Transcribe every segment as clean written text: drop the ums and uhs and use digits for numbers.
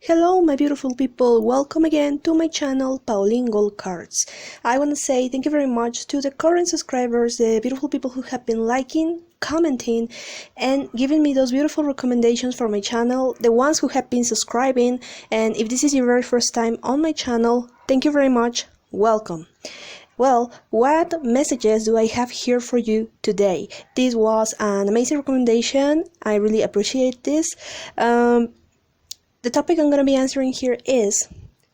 Hello my beautiful people, welcome again to my channel paulinegoldcards. I want to say thank you very much to the current subscribers, the beautiful people who have been liking, commenting and giving me those beautiful recommendations for my channel, the ones who have been subscribing, and if this is your very first time on my channel, thank you very much, welcome. Well, what messages do I have here for you today? This was an amazing recommendation, I really appreciate this. The topic I'm going to be answering here is,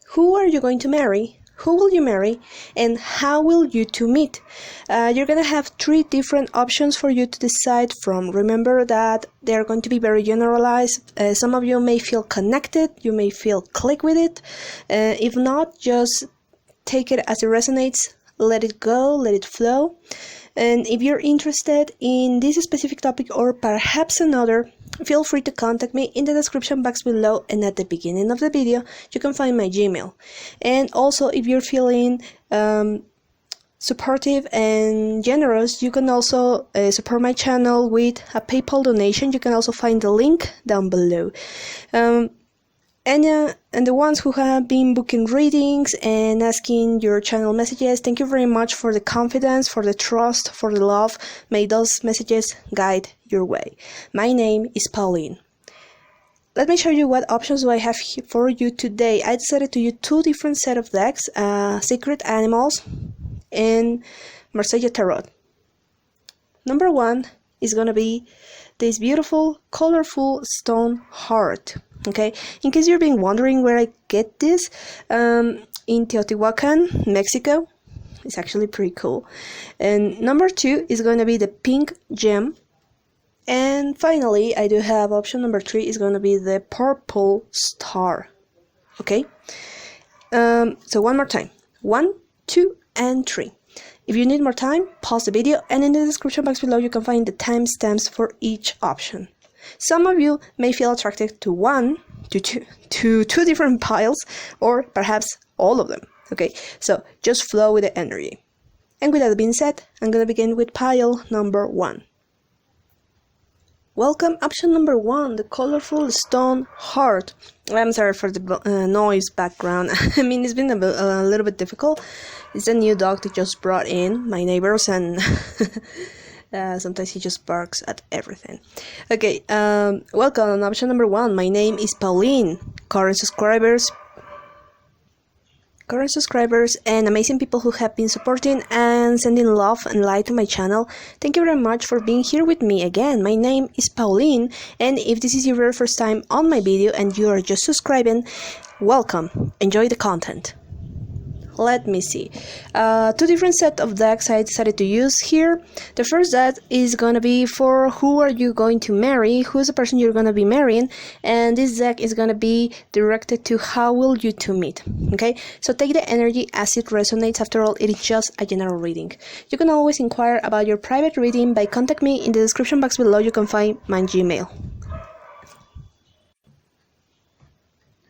who are you going to marry? Who will you marry? And how will you two meet? You're going to have 3 different options for you to decide from. Remember that they're going to be very generalized. Some of you may feel connected, you may feel click with it. If not, just take it as it resonates, let it go, let it flow. And if you're interested in this specific topic or perhaps another, feel free to contact me in the description box below, and at the beginning of the video you can find my Gmail. And also, if you're feeling supportive and generous, you can also support my channel with a PayPal donation. You can also find the link down below. And the ones who have been booking readings and asking your channel messages, thank you very much for the confidence, for the trust, for the love. May those messages guide your way. My name is Pauline. Let me show you what options do I have for you today. I decided to use 2 different set of decks, Sacred Animals and Marseille Tarot. Number 1 is going to be this beautiful, colorful stone heart. Okay, in case you're being wondering where I get this, in Teotihuacan, Mexico. It's actually pretty cool. And number 2 is going to be the pink gem. And finally, I do have option number 3 is going to be the purple star. Okay, so one more time, 1, 2, and 3. If you need more time, pause the video, and in the description box below you can find the timestamps for each option. Some of you may feel attracted to two different piles, or perhaps all of them. Okay, so just flow with the energy. And with that being said, I'm going to begin with pile number 1. Welcome, option number 1, the colorful stone heart. I'm sorry for the noise background. I mean, it's been a little bit difficult. It's a new dog that just brought in, my neighbors, and sometimes he just barks at everything. Okay, welcome on option number 1. My name is Pauline. Current subscribers and amazing people who have been supporting and sending love and light to my channel, thank you very much for being here with me again. My name is Pauline, and if this is your very first time on my video and you are just subscribing, welcome, enjoy the content. Let me see. 2 different set of decks I decided to use here. The first deck is going to be for who are you going to marry, who's the person you're going to be marrying, and this deck is going to be directed to how will you two meet. Okay, so take the energy as it resonates. After all, it is just a general reading. You can always inquire about your private reading by contacting me in the description box below. You can find my Gmail.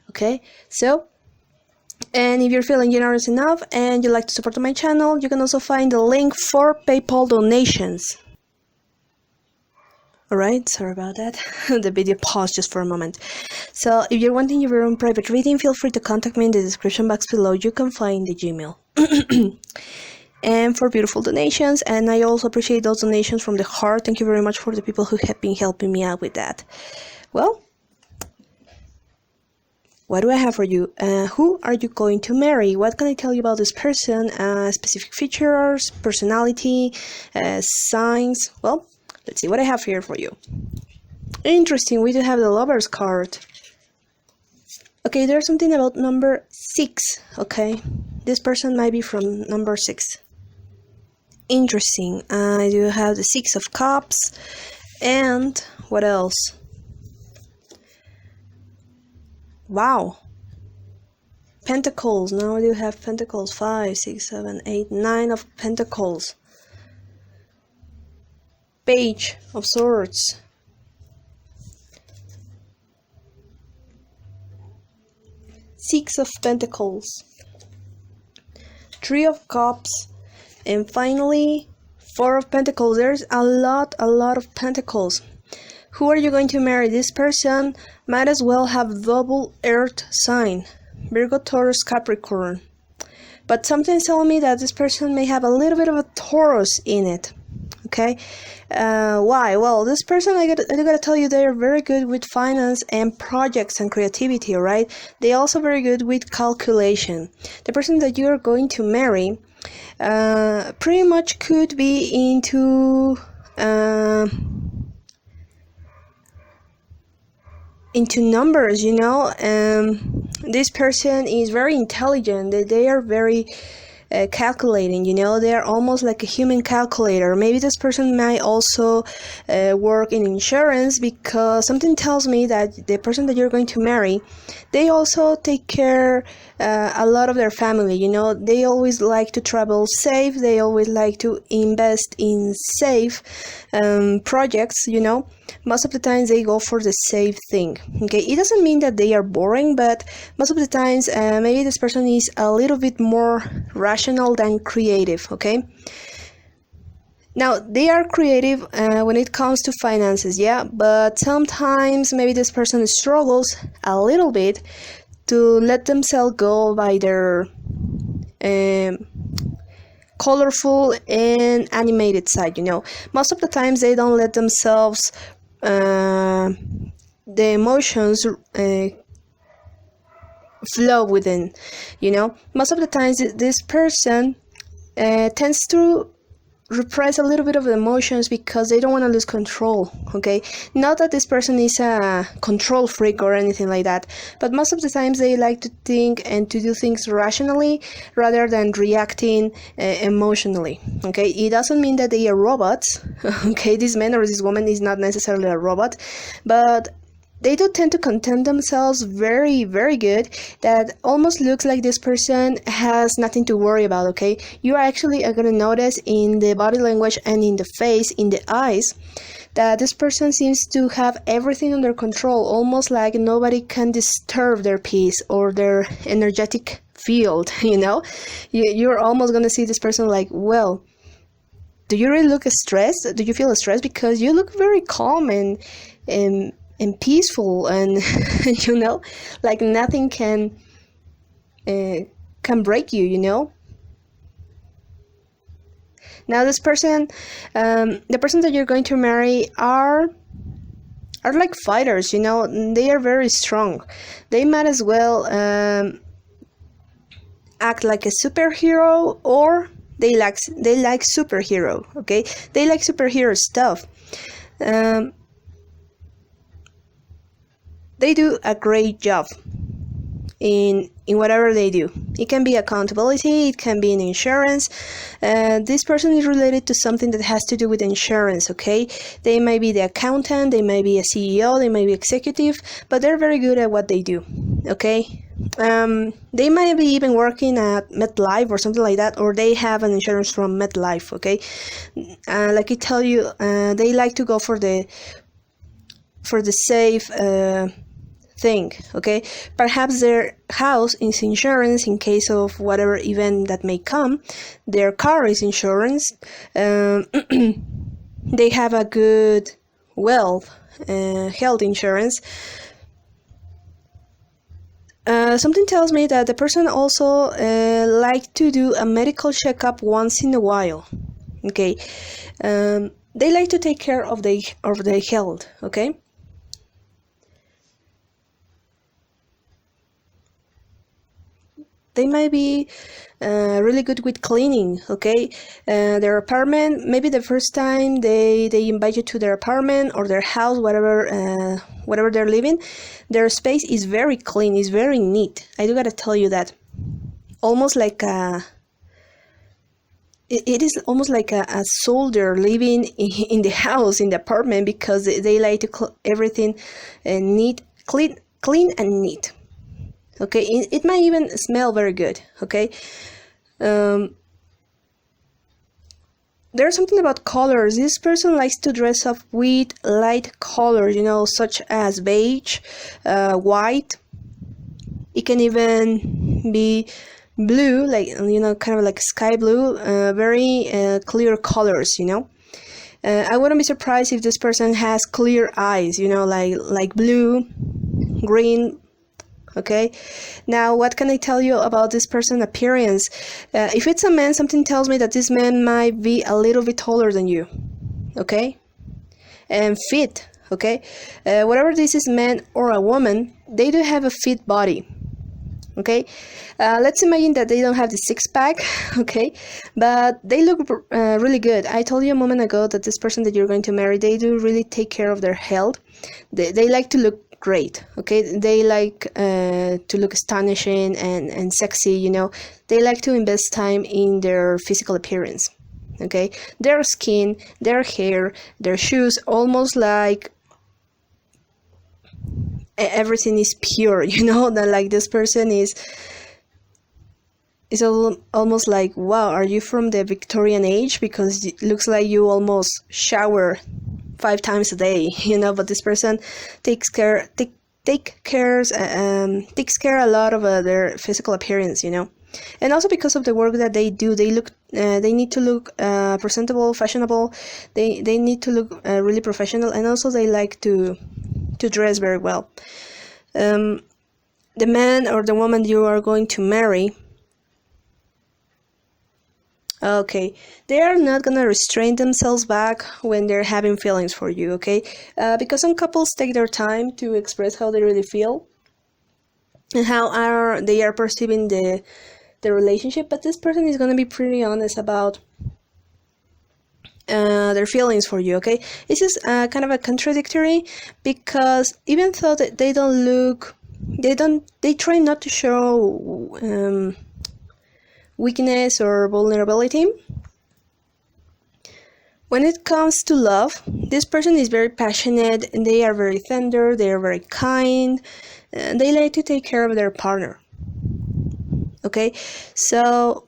Okay, so and if you're feeling generous enough and you'd like to support my channel, you can also find the link for PayPal donations. Alright, sorry about that. The video paused just for a moment. So if you're wanting your own private reading, feel free to contact me in the description box below. You can find the Gmail. And for beautiful donations, and I also appreciate those donations from the heart. Thank you very much for the people who have been helping me out with that. Well, what do I have for you? Who are you going to marry? What can I tell you about this person? Specific features, personality, signs. Well, let's see what I have here for you. Interesting, we do have the Lover's card. Okay, there's something about number 6. Okay, this person might be from number 6. Interesting. I do have the 6 of Cups. And what else? Wow, Pentacles. Now I do have Pentacles. 5, 6, 7, 8, 9 of Pentacles. Page of Swords. Six of Pentacles. 3 of Cups. And finally 4 of Pentacles. There's a lot of Pentacles. Who are you going to marry? This person might as well have double earth sign, Virgo, Taurus, Capricorn. But something's telling me that this person may have a little bit of a Taurus in it. Okay, why? Well, this person, I gotta tell you, they are very good with finance and projects and creativity, right? They also very good with calculation. The person that you are going to marry pretty much could be into numbers, you know. This person is very intelligent. They are very calculating, you know. They are almost like a human calculator. Maybe this person might also work in insurance, because something tells me that the person that you're going to marry, they also take care a lot of their family, you know. They always like to travel safe. They always like to invest in safe projects, you know. Most of the times they go for the safe thing. Okay, it doesn't mean that they are boring, but most of the times maybe this person is a little bit more rational than creative. Okay, now they are creative when it comes to finances, yeah, but sometimes maybe this person struggles a little bit to let themselves go by their colorful and animated side, you know. Most of the times they don't let themselves the emotions flow within, you know. Most of the times this person tends to repress a little bit of the emotions because they don't want to lose control. Okay, not that this person is a control freak or anything like that, but most of the times they like to think and to do things rationally rather than reacting emotionally. Okay, it doesn't mean that they are robots. Okay, this man or this woman is not necessarily a robot, but they do tend to content themselves very, very good, that almost looks like this person has nothing to worry about. Okay, you are actually going to notice in the body language and in the face, in the eyes, that this person seems to have everything under control, almost like nobody can disturb their peace or their energetic field, you know. You're almost going to see this person like, well, do you really look stressed? Do you feel stressed? Because you look very calm and peaceful, and you know, like nothing can break you, you know. Now this person, the person that you're going to marry are like fighters, you know. They are very strong. They might as well act like a superhero, or they like superhero. Okay, they like superhero stuff. They do a great job in whatever they do. It can be accountability, it can be in insurance. This person is related to something that has to do with insurance. Okay, they may be the accountant, they may be a CEO, they may be executive, but they're very good at what they do. Okay, they might be even working at MetLife or something like that, or they have an insurance from MetLife. Okay, like I tell you, they like to go for the safe thing. Okay, perhaps their house is insurance in case of whatever event that may come. Their car is insurance. They have a good health insurance. Something tells me that the person also like to do a medical checkup once in a while. Okay, they like to take care of their health. Okay. They might be really good with cleaning. Okay, their apartment, maybe the first time they invite you to their apartment or their house, whatever they're living, their space is very clean, is very neat. I do gotta tell you that. Almost like it is almost like a soldier living in the house, in the apartment, because they like to everything neat, clean and neat. Okay, it might even smell very good. Okay, there's something about colors. This person likes to dress up with light colors, you know, such as beige, white. It can even be blue, like, you know, kind of like sky blue, very clear colors, you know. I wouldn't be surprised if this person has clear eyes, you know, like blue, green. Okay, now what can I tell you about this person's appearance? If it's a man, something tells me that this man might be a little bit taller than you. Okay, and fit. Okay, whatever this is, man or a woman, they do have a fit body. Okay, let's imagine that they don't have the six-pack. Okay, but they look really good. I told you a moment ago that this person that you're going to marry, they do really take care of their health. They like to look great. Okay, they like to look astonishing and sexy, you know. They like to invest time in their physical appearance. Okay, their skin, their hair, their shoes, almost like everything is pure, you know, that like this person is almost like, wow, are you from the Victorian age? Because it looks like you almost shower 5 times a day, you know. But this person takes care a lot of their physical appearance, you know. And also because of the work that they do, they need to look presentable, fashionable. They need to look really professional, and also they like to dress very well. The man or the woman you are going to marry, okay, they are not gonna restrain themselves back when they're having feelings for you, okay? Because some couples take their time to express how they really feel and how they are perceiving the relationship, but this person is gonna be pretty honest about their feelings for you. Okay, this is kind of a contradictory, because even though that they try not to show weakness or vulnerability. When it comes to love, this person is very passionate, and they are very tender, they are very kind, and they like to take care of their partner. Okay, so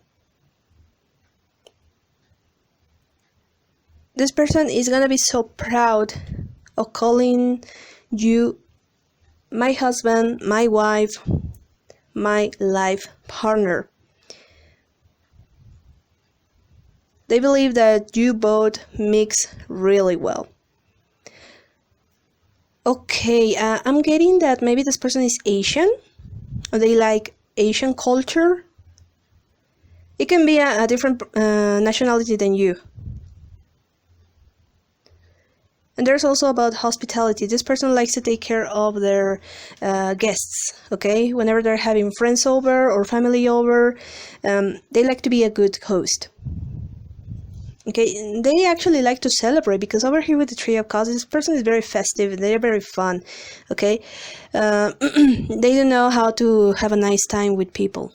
this person is gonna be so proud of calling you my husband, my wife, my life partner. They believe that you both mix really well. Okay, I'm getting that maybe this person is Asian, or they like Asian culture. It can be a different nationality than you. And there's also about hospitality. This person likes to take care of their guests, okay? Whenever they're having friends over or family over, they like to be a good host. Okay, they actually like to celebrate, because over here with the Three of Cups, this person is very festive, they're very fun, okay? They do know how to have a nice time with people.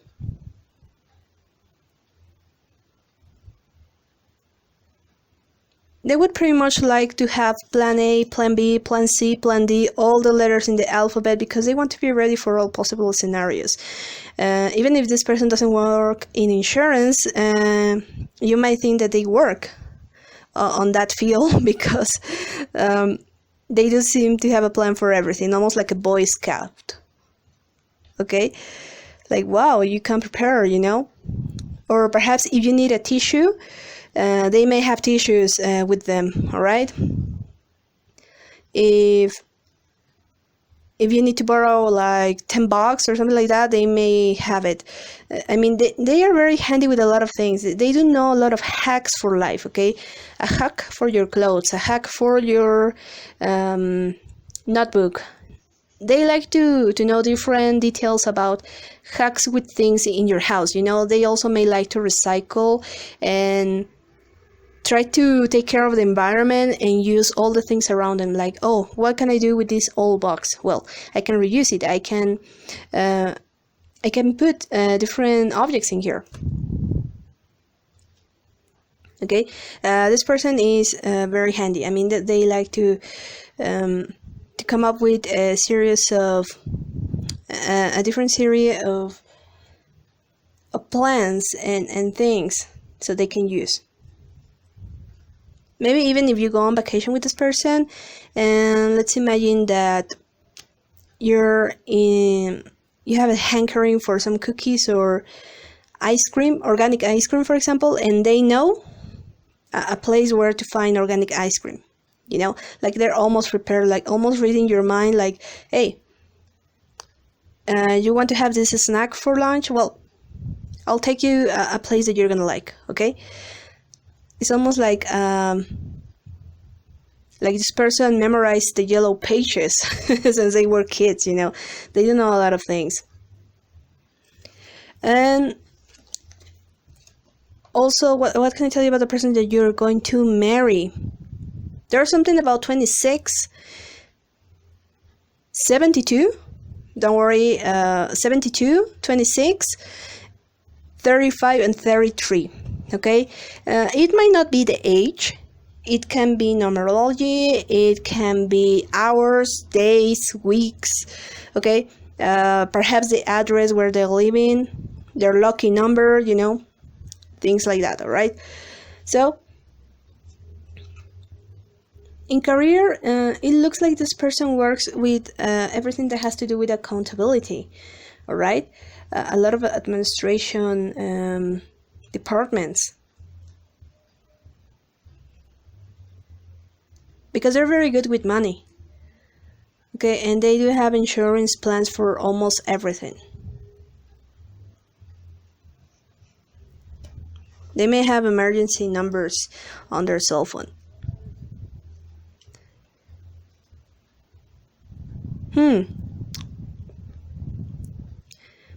They would pretty much like to have plan A, plan B, plan C, plan D, all the letters in the alphabet, because they want to be ready for all possible scenarios. Even if this person doesn't work in insurance, you might think that they work on that field, because they do seem to have a plan for everything, almost like a Boy Scout. Okay? Like, wow, you can prepare, you know? Or perhaps if you need a tissue, they may have tissues with them, all right? If you need to borrow like $10 or something like that, they may have it. I mean, they are very handy with a lot of things. They do know a lot of hacks for life, okay? A hack for your clothes, a hack for your notebook. They like to know different details about hacks with things in your house, you know? They also may like to recycle and try to take care of the environment and use all the things around them. Like, oh, what can I do with this old box? Well, I can reuse it. I can put different objects in here. Okay, this person is very handy. I mean, they like to come up with a different series of plans and things so they can use. Maybe even if you go on vacation with this person, and let's imagine that you have a hankering for some cookies or ice cream, organic ice cream, for example, and they know a place where to find organic ice cream. You know, like they're almost prepared, like almost reading your mind, like, hey, you want to have this snack for lunch? Well, I'll take you a place that you're gonna like, okay? It's almost like this person memorized the yellow pages since they were kids, you know. They do know a lot of things. And also, what can I tell you about the person that you're going to marry? There's something about 26, 72, don't worry, 72, 26, 35, and 33, okay? It might not be the age. It can be numerology, it can be hours, days, weeks, okay? Perhaps the address where they're living, their lucky number, you know, things like that, all right? So, in career, it looks like this person works with everything that has to do with accountability, all right? A lot of administration departments. Because they're very good with money, okay, and they do have insurance plans for almost everything. They may have emergency numbers on their cell phone.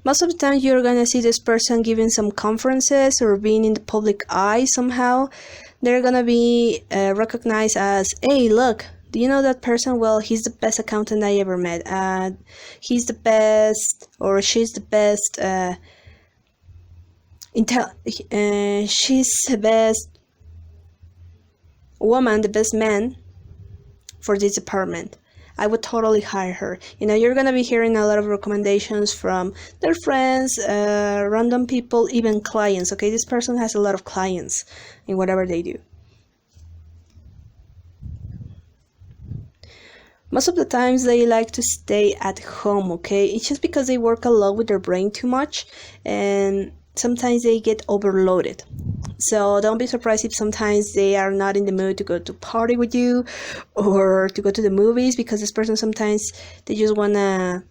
Most of the time you're gonna see this person giving some conferences or being in the public eye somehow. They're gonna be recognized as, hey, look, do you know that person? Well, he's the best accountant I ever met. He's the best, or she's the best, she's the best woman, the best man for this department. I would totally hire her. You know, you're gonna be hearing a lot of recommendations from their friends, random people, even clients, okay? This person has a lot of clients in whatever they do. Most of the times they like to stay at home, okay? It's just because they work a lot with their brain too much, and sometimes they get overloaded. So don't be surprised if sometimes they are not in the mood to go to party with you or to go to the movies, because this person sometimes they just wanna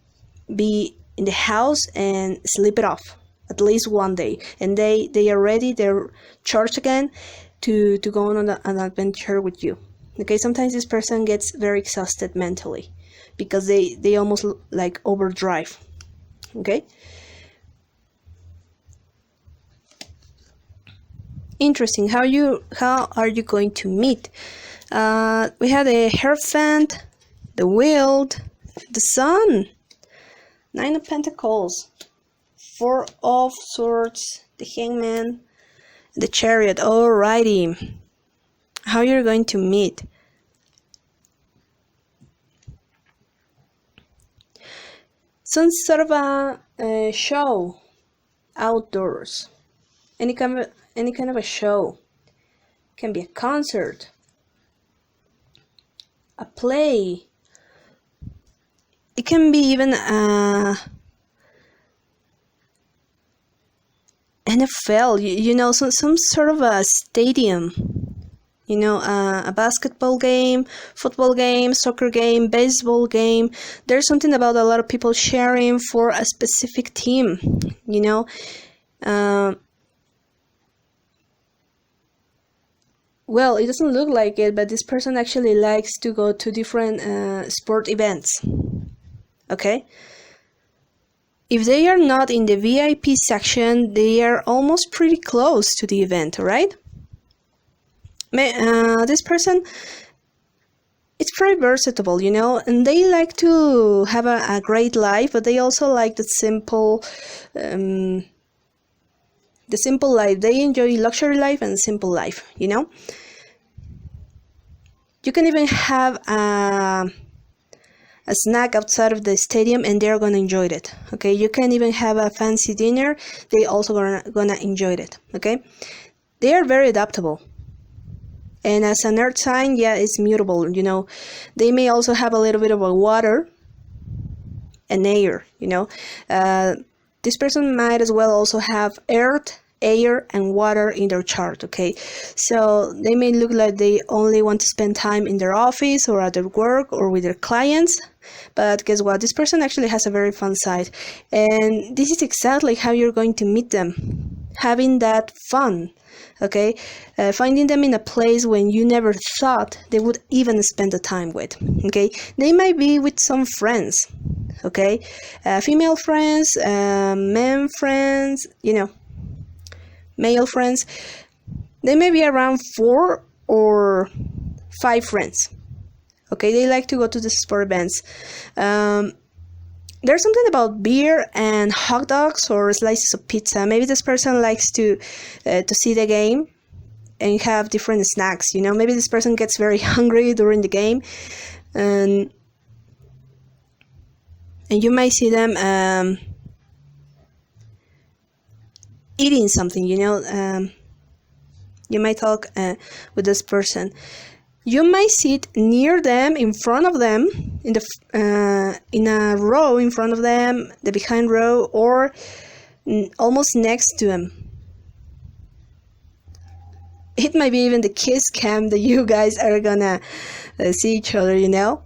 be in the house and sleep it off at least one day, and they are ready, they're charged again to go on an adventure with you. Okay, sometimes this person gets very exhausted mentally because they almost like overdrive. Okay. Interesting. How are you going to meet? We had a Hierophant, the Wheel, the Sun, 9 of Pentacles, 4 of Swords, the Hangman, the Chariot. Alrighty. How you're going to meet? Some sort of a show outdoors. Any kind of a show. Can be a concert, a play. It can be even NFL, you know, some sort of a stadium, you know, a basketball game, football game, soccer game, baseball game. There's something about a lot of people sharing for a specific team, you know. Well, it doesn't look like it, but this person actually likes to go to different sport events. Okay? If they are not in the VIP section, they are almost pretty close to the event, right? This person, it's pretty versatile, you know, and they like to have a great life, but they also like the simple life. They enjoy luxury life and simple life, you know. You can even have a snack outside of the stadium and they're gonna enjoy it. Okay, you can even have a fancy dinner, they also gonna enjoy it. Okay, they are very adaptable, and as an earth sign, yeah, it's mutable, you know. They may also have a little bit of a water and air, you know. This person might as well also have earth air and water in their chart, okay? So they may look like they only want to spend time in their office or at their work or with their clients, but guess what? This person actually has a very fun side, and this is exactly how you're going to meet them, having that fun, okay? Finding them in a place when you never thought they would even spend the time with, okay? They might be with some friends, okay? Female friends, men friends, you know, male friends. They may be around 4 or 5 friends, okay? They like to go to the sport events. There's something about beer and hot dogs or slices of pizza. Maybe this person likes to see the game and have different snacks, you know? Maybe this person gets very hungry during the game, and you might see them eating something, you know? You might talk with this person. You might sit near them, in front of them, in a row in front of them, the behind row, or almost next to them. It might be even the kiss cam that you guys are gonna see each other, you know?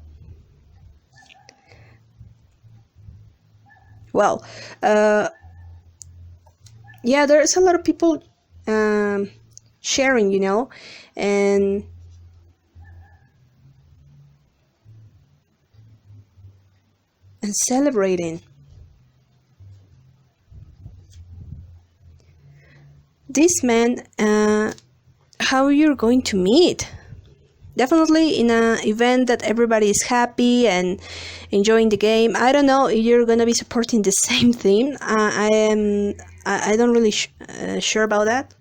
Well, yeah, there's a lot of people sharing, you know, and celebrating. This man, how you're going to meet? Definitely in an event that everybody is happy and enjoying the game. I don't know if you're gonna be supporting the same theme. I don't really sure about that.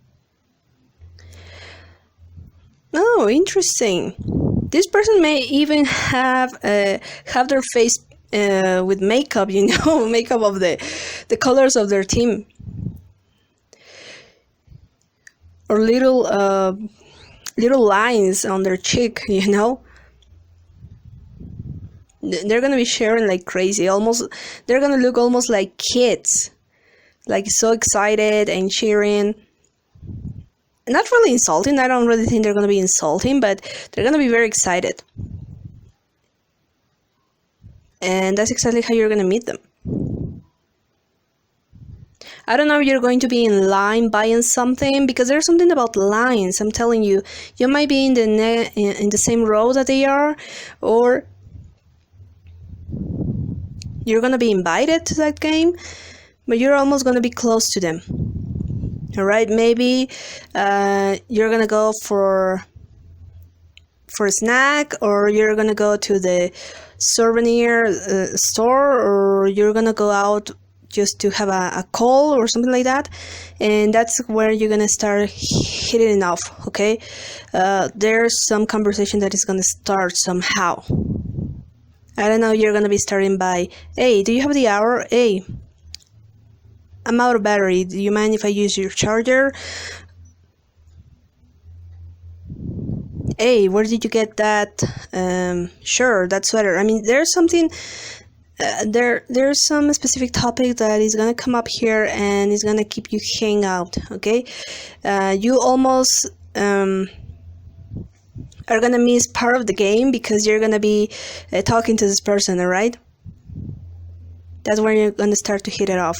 Oh, interesting. This person may even have their face with makeup, you know, makeup of the colors of their team, or little lines on their cheek, you know. They're gonna be sharing like crazy. They're gonna look almost like kids, like so excited and cheering. Not really insulting. I don't really think they're gonna be insulting, but they're gonna be very excited. And that's exactly how you're gonna meet them. I don't know if you're going to be in line buying something, because there's something about lines. I'm telling you, you might be in the same row that they are, or you're gonna be invited to that game, but you're almost gonna be close to them. All right, maybe you're gonna go for a snack, or you're gonna go to the souvenir store, or you're gonna go out just to have a call or something like that, and that's where you're gonna start hitting it off, okay? There's some conversation that is gonna start somehow. I don't know, you're gonna be starting by, hey, do you have the hour? Hey, I'm out of battery, do you mind if I use your charger? Hey, where did you get that shirt, that sweater? I mean, there's something, there's some specific topic that is gonna come up here and is gonna keep you hang out, okay? You almost are gonna miss part of the game because you're gonna be talking to this person, all right? That's where you're gonna start to hit it off.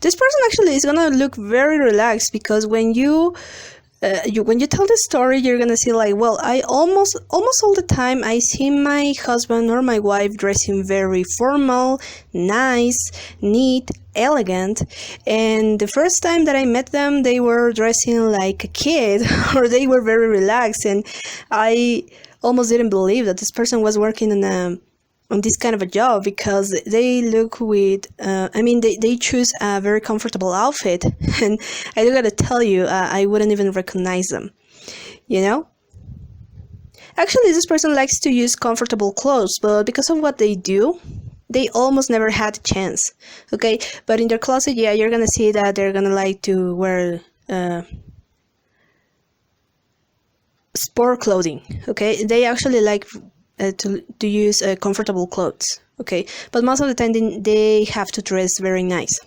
This person actually is gonna look very relaxed, because when you tell the story, you're gonna see like, well, I almost all the time I see my husband or my wife dressing very formal, nice, neat, elegant, and the first time that I met them, they were dressing like a kid, or they were very relaxed, and I almost didn't believe that this person was working on this kind of a job, because they look with, they choose a very comfortable outfit, and I do gotta tell you, I wouldn't even recognize them, you know? Actually, this person likes to use comfortable clothes, but because of what they do, they almost never had a chance, okay? But in their closet, yeah, you're gonna see that they're gonna like to wear sport clothing, okay? They actually like to use comfortable clothes, okay? But most of the time they have to dress very nice.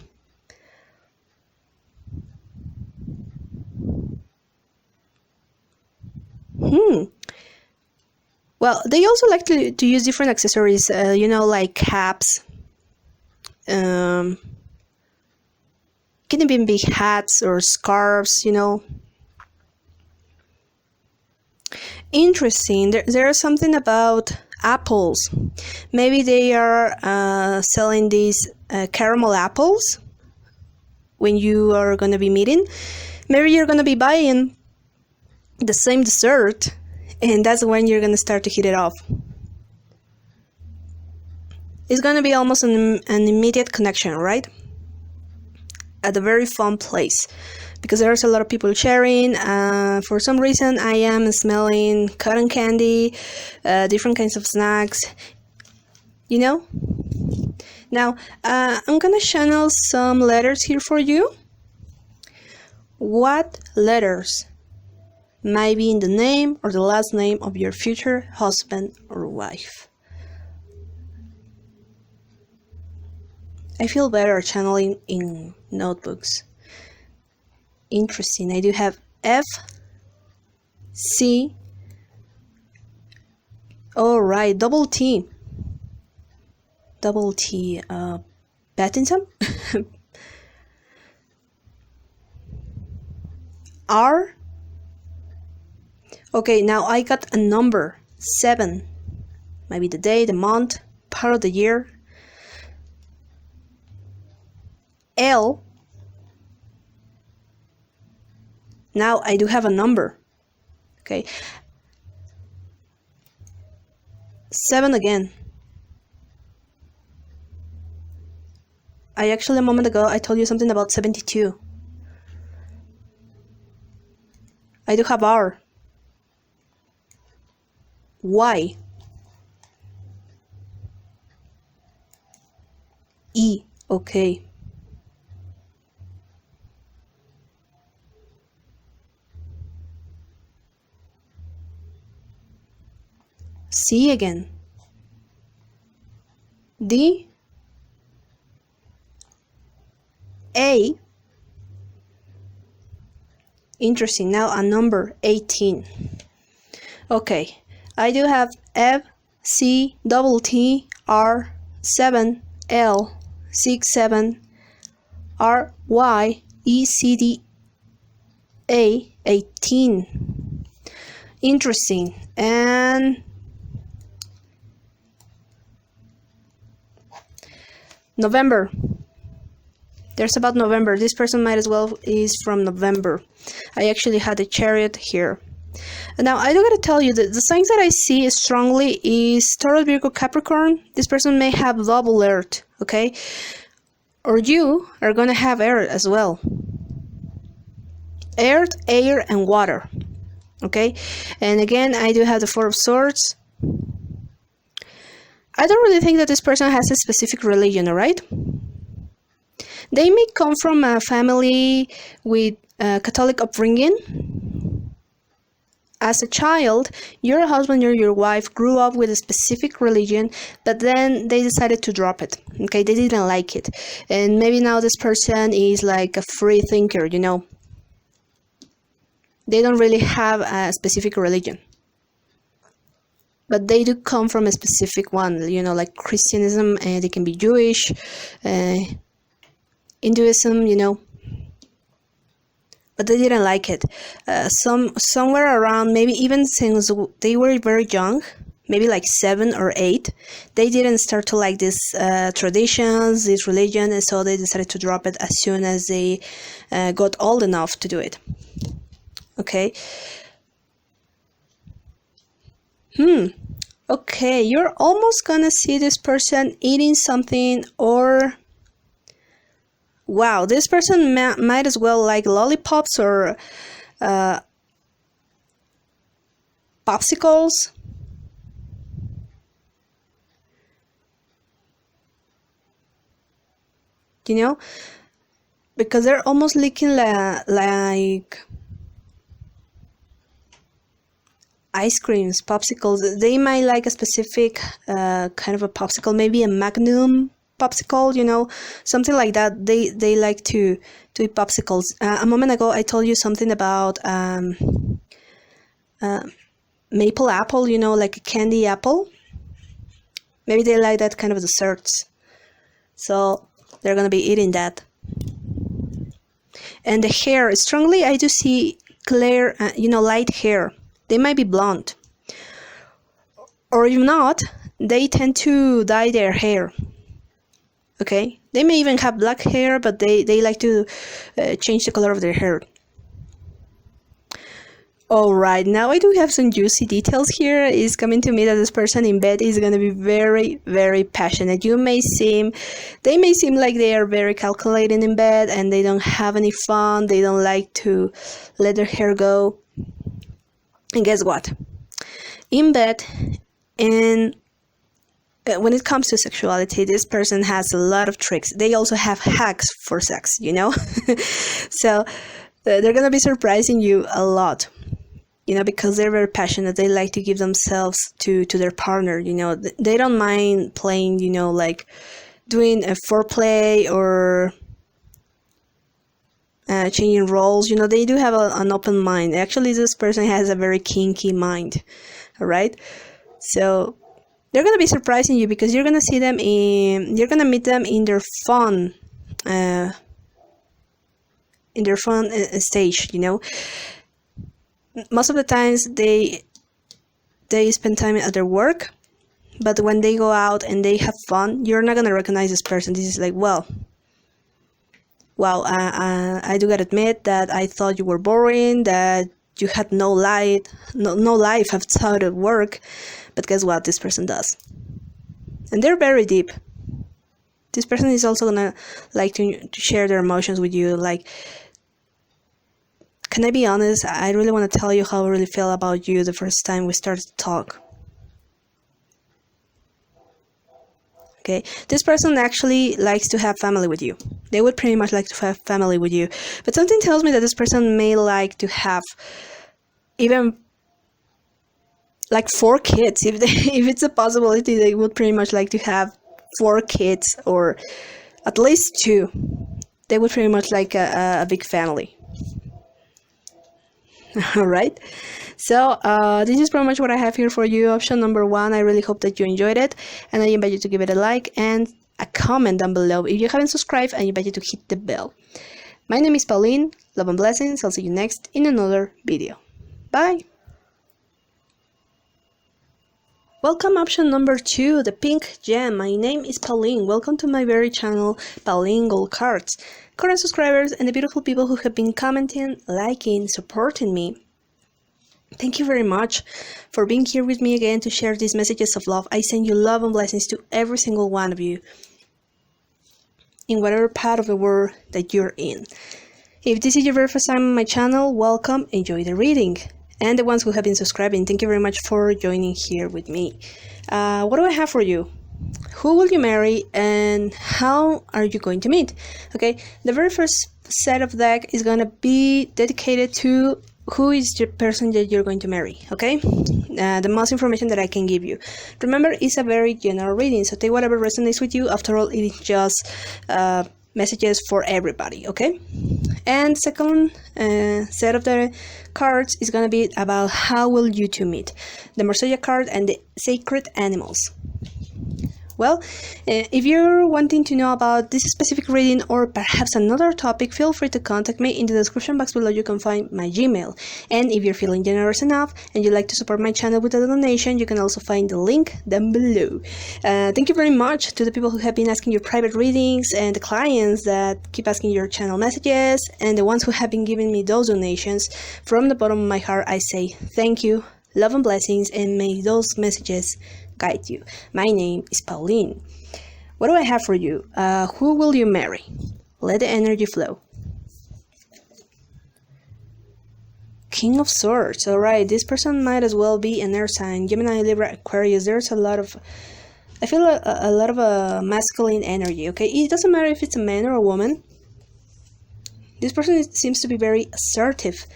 Well, they also like to use different accessories, you know, like caps. Can even be hats or scarves, you know. Interesting. There's something about apples. Maybe they are selling these caramel apples when you are going to be meeting. Maybe you're going to be buying the same dessert, and that's when you're going to start to hit it off. It's going to be almost an immediate connection, right? At a very fun place, because there's a lot of people sharing. For some reason, I am smelling cotton candy, different kinds of snacks, you know? Now, I'm gonna channel some letters here for you. What letters might be in the name or the last name of your future husband or wife? I feel better channeling in notebooks. Interesting. I do have F, C, alright, double T, Pattinson, R. Okay, now I got a number, 7, maybe the day, the month, part of the year. L. Now I do have a number. Okay. 7 again. A moment ago, I told you something about 72. I do have R. Y. E. Okay. C again. D. A. Interesting. Now a number 18. Okay. I do have F, C, double T, R, 7, L, 6, 7, R, Y, E, C, D, A, 18. Interesting. And November. There's about November. This person might as well is from November. I actually had a chariot here. Now, I do gotta tell you that the signs that I see strongly is Taurus, Virgo, Capricorn. This person may have double earth, okay? Or you are gonna have earth as well. Earth, air, and water, okay? And again, I do have the Four of Swords. I don't really think that this person has a specific religion, alright? They may come from a family with a Catholic upbringing. As a child, your husband or your wife grew up with a specific religion, but then they decided to drop it. Okay, they didn't like it. And maybe now this person is like a free thinker, you know. They don't really have a specific religion. But they do come from a specific one, you know, like Christianism, and they can be Jewish, Hinduism, you know. But they didn't like it. Somewhere around, maybe even since they were very young, maybe like 7 or 8, they didn't start to like these traditions, this religion, and so they decided to drop it as soon as they got old enough to do it. Okay. Okay, you're almost gonna see this person eating something, or wow, this person might as well like lollipops or popsicles. You know, because they're almost looking like ice creams, popsicles. They might like a specific kind of a popsicle, maybe a Magnum popsicle, you know, something like that. They like to eat popsicles. A moment ago, I told you something about maple apple, you know, like a candy apple. Maybe they like that kind of desserts. So they're gonna be eating that. And the hair, strongly I do see clear, you know, light hair. They might be blonde. Or if not, they tend to dye their hair. Okay? They may even have black hair, but they like to change the color of their hair. Alright, now I do have some juicy details here. It's coming to me that this person in bed is going to be very, very passionate. They may seem like they are very calculating in bed and they don't have any fun. They don't like to let their hair go. And guess what? In bed, and when it comes to sexuality, this person has a lot of tricks. They also have hacks for sex, you know? So they're going to be surprising you a lot. You know, because they're very passionate. They like to give themselves to their partner, you know. They don't mind playing, you know, like doing a foreplay or changing roles. You know, they do have an open mind. Actually, this person has a very kinky mind, all right? So they're going to be surprising you because you're going to see them you're going to meet them in their fun, stage, you know. Most of the times they spend time at their work, but when they go out and they have fun, you're not gonna recognize this person. This is like, well, I do gotta admit that I thought you were boring, that you had no life outside of work, but guess what? This person does, and they're very deep. This person is also gonna like to share their emotions with you, like, can I be honest? I really want to tell you how I really feel about you the first time we started to talk. Okay, this person actually likes to have family with you. They would pretty much like to have family with you. But something tells me that this person may like to have even like 4 kids. If it's a possibility, they would pretty much like to have 4 kids or at least 2. They would pretty much like a big family. All right, so this is pretty much what I have here for you. Option number 1, I really hope that you enjoyed it, and I invite you to give it a like and a comment down below. If you haven't subscribed, I invite you to hit the bell. My name is Pauline. Love and blessings. I'll see you next in another video. Bye. Welcome option number 2, the pink gem. My name is Pauline. Welcome to my very channel, Pauline Gold Cards. Current subscribers and the beautiful people who have been commenting, liking, supporting me. Thank you very much for being here with me again to share these messages of love. I send you love and blessings to every single one of you in whatever part of the world that you're in. If this is your very first time on my channel, welcome, enjoy the reading. And the ones who have been subscribing, thank you very much for joining here with me. What do I have for you? Who will you marry and how are you going to meet? Okay, the very first set of deck is going to be dedicated to who is the person that you're going to marry, okay? The most information that I can give you. Remember, it's a very general reading, so take whatever resonates with you. After all, it is just messages for everybody, okay? And second set of the cards is going to be about how will you two meet. The Marseille card and the sacred animals. Well, if you're wanting to know about this specific reading or perhaps another topic, feel free to contact me. In the description box below you can find my Gmail. And if you're feeling generous enough and you'd like to support my channel with a donation, you can also find the link down below. Thank you very much to the people who have been asking your private readings and the clients that keep asking your channel messages and the ones who have been giving me those donations. From the bottom of my heart, I say thank you, love and blessings, and may those messages guide you. My name is Pauline. What do I have for you? Who will you marry? Let the energy flow. King of Swords. Alright, this person might as well be an air sign. Gemini, Libra, Aquarius. There's a lot of, I feel a lot of masculine energy, okay? It doesn't matter if it's a man or a woman. This person seems to be very assertive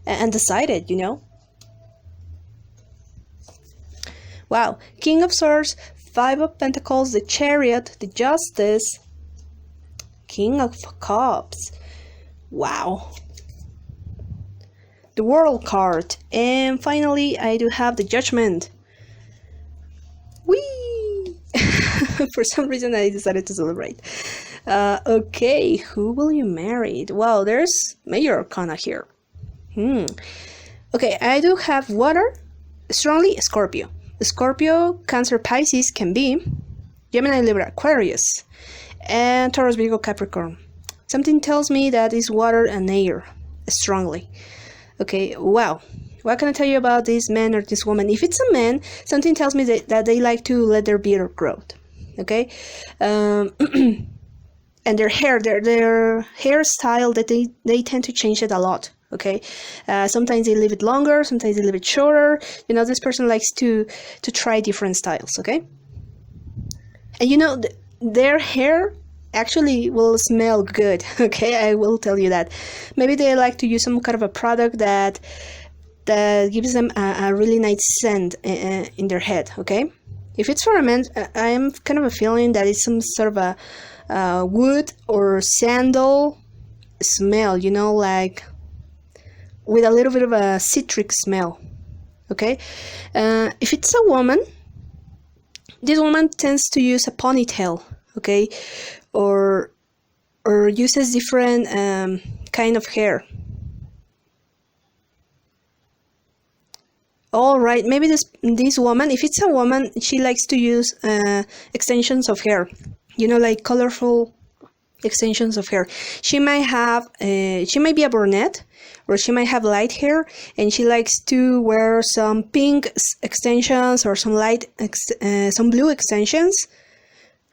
and decided, you know? Wow, King of Swords, 5 of Pentacles, the Chariot, the Justice, King of Cups. Wow. the World card, and finally I do have the Judgment. Whee! For some reason I decided to celebrate. Okay, who will you marry? Wow, there's Major Arcana here. Okay, I do have water, strongly Scorpio. Scorpio, Cancer, Pisces can be Gemini, Libra, Aquarius, and Taurus, Virgo, Capricorn. Something tells me that is water and air, strongly. Okay, wow. What can I tell you about this man or this woman? If it's a man, something tells me that they like to let their beard grow. Okay? And their hair, their hairstyle, that they tend to change it a lot. Okay, sometimes they leave it longer, sometimes they leave it shorter. You know, this person likes to try different styles. Okay, and you know, their hair actually will smell good. Okay, I will tell you that. Maybe they like to use some kind of a product that gives them a really nice scent in their head. Okay, if it's for a man, I'm kind of a feeling that it's some sort of a wood or sandal smell. You know, like with a little bit of a citric smell. Okay, if it's a woman, this woman tends to use a ponytail. Okay, or uses different kind of hair. All right, maybe this woman, if it's a woman, she likes to use extensions of hair. You know, like colorful extensions of hair. She might be a brunette, or she might have light hair, and she likes to wear some pink extensions or some blue extensions,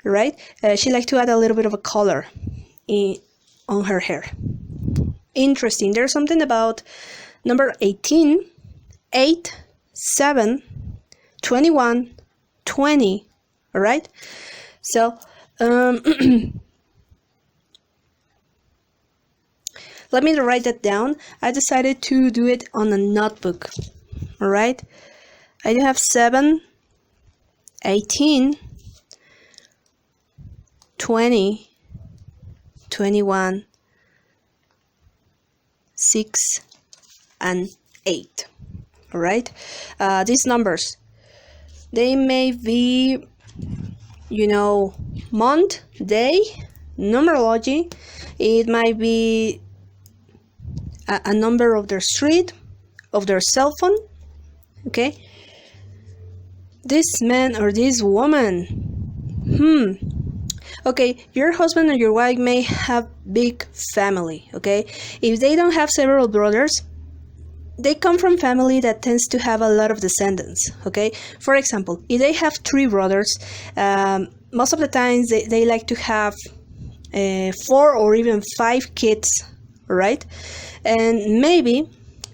right? She likes to add a little bit of a color on her hair. Interesting. There's something about number 18, 8, 7, 21, 20, all right? So, let me write that down. I decided to do it on a notebook. All right. I do have 7, 18, 20, 21, 6, and 8. All right. These numbers, they may be, you know, month, day, numerology. It might be a number of their street, of their cell phone. Okay, this man or this woman, okay, your husband or your wife may have big family. Okay, if they don't have several brothers, they come from family that tends to have a lot of descendants. Okay, for example, if they have 3 brothers, most of the times they like to have 4 or even 5 kids, right? And maybe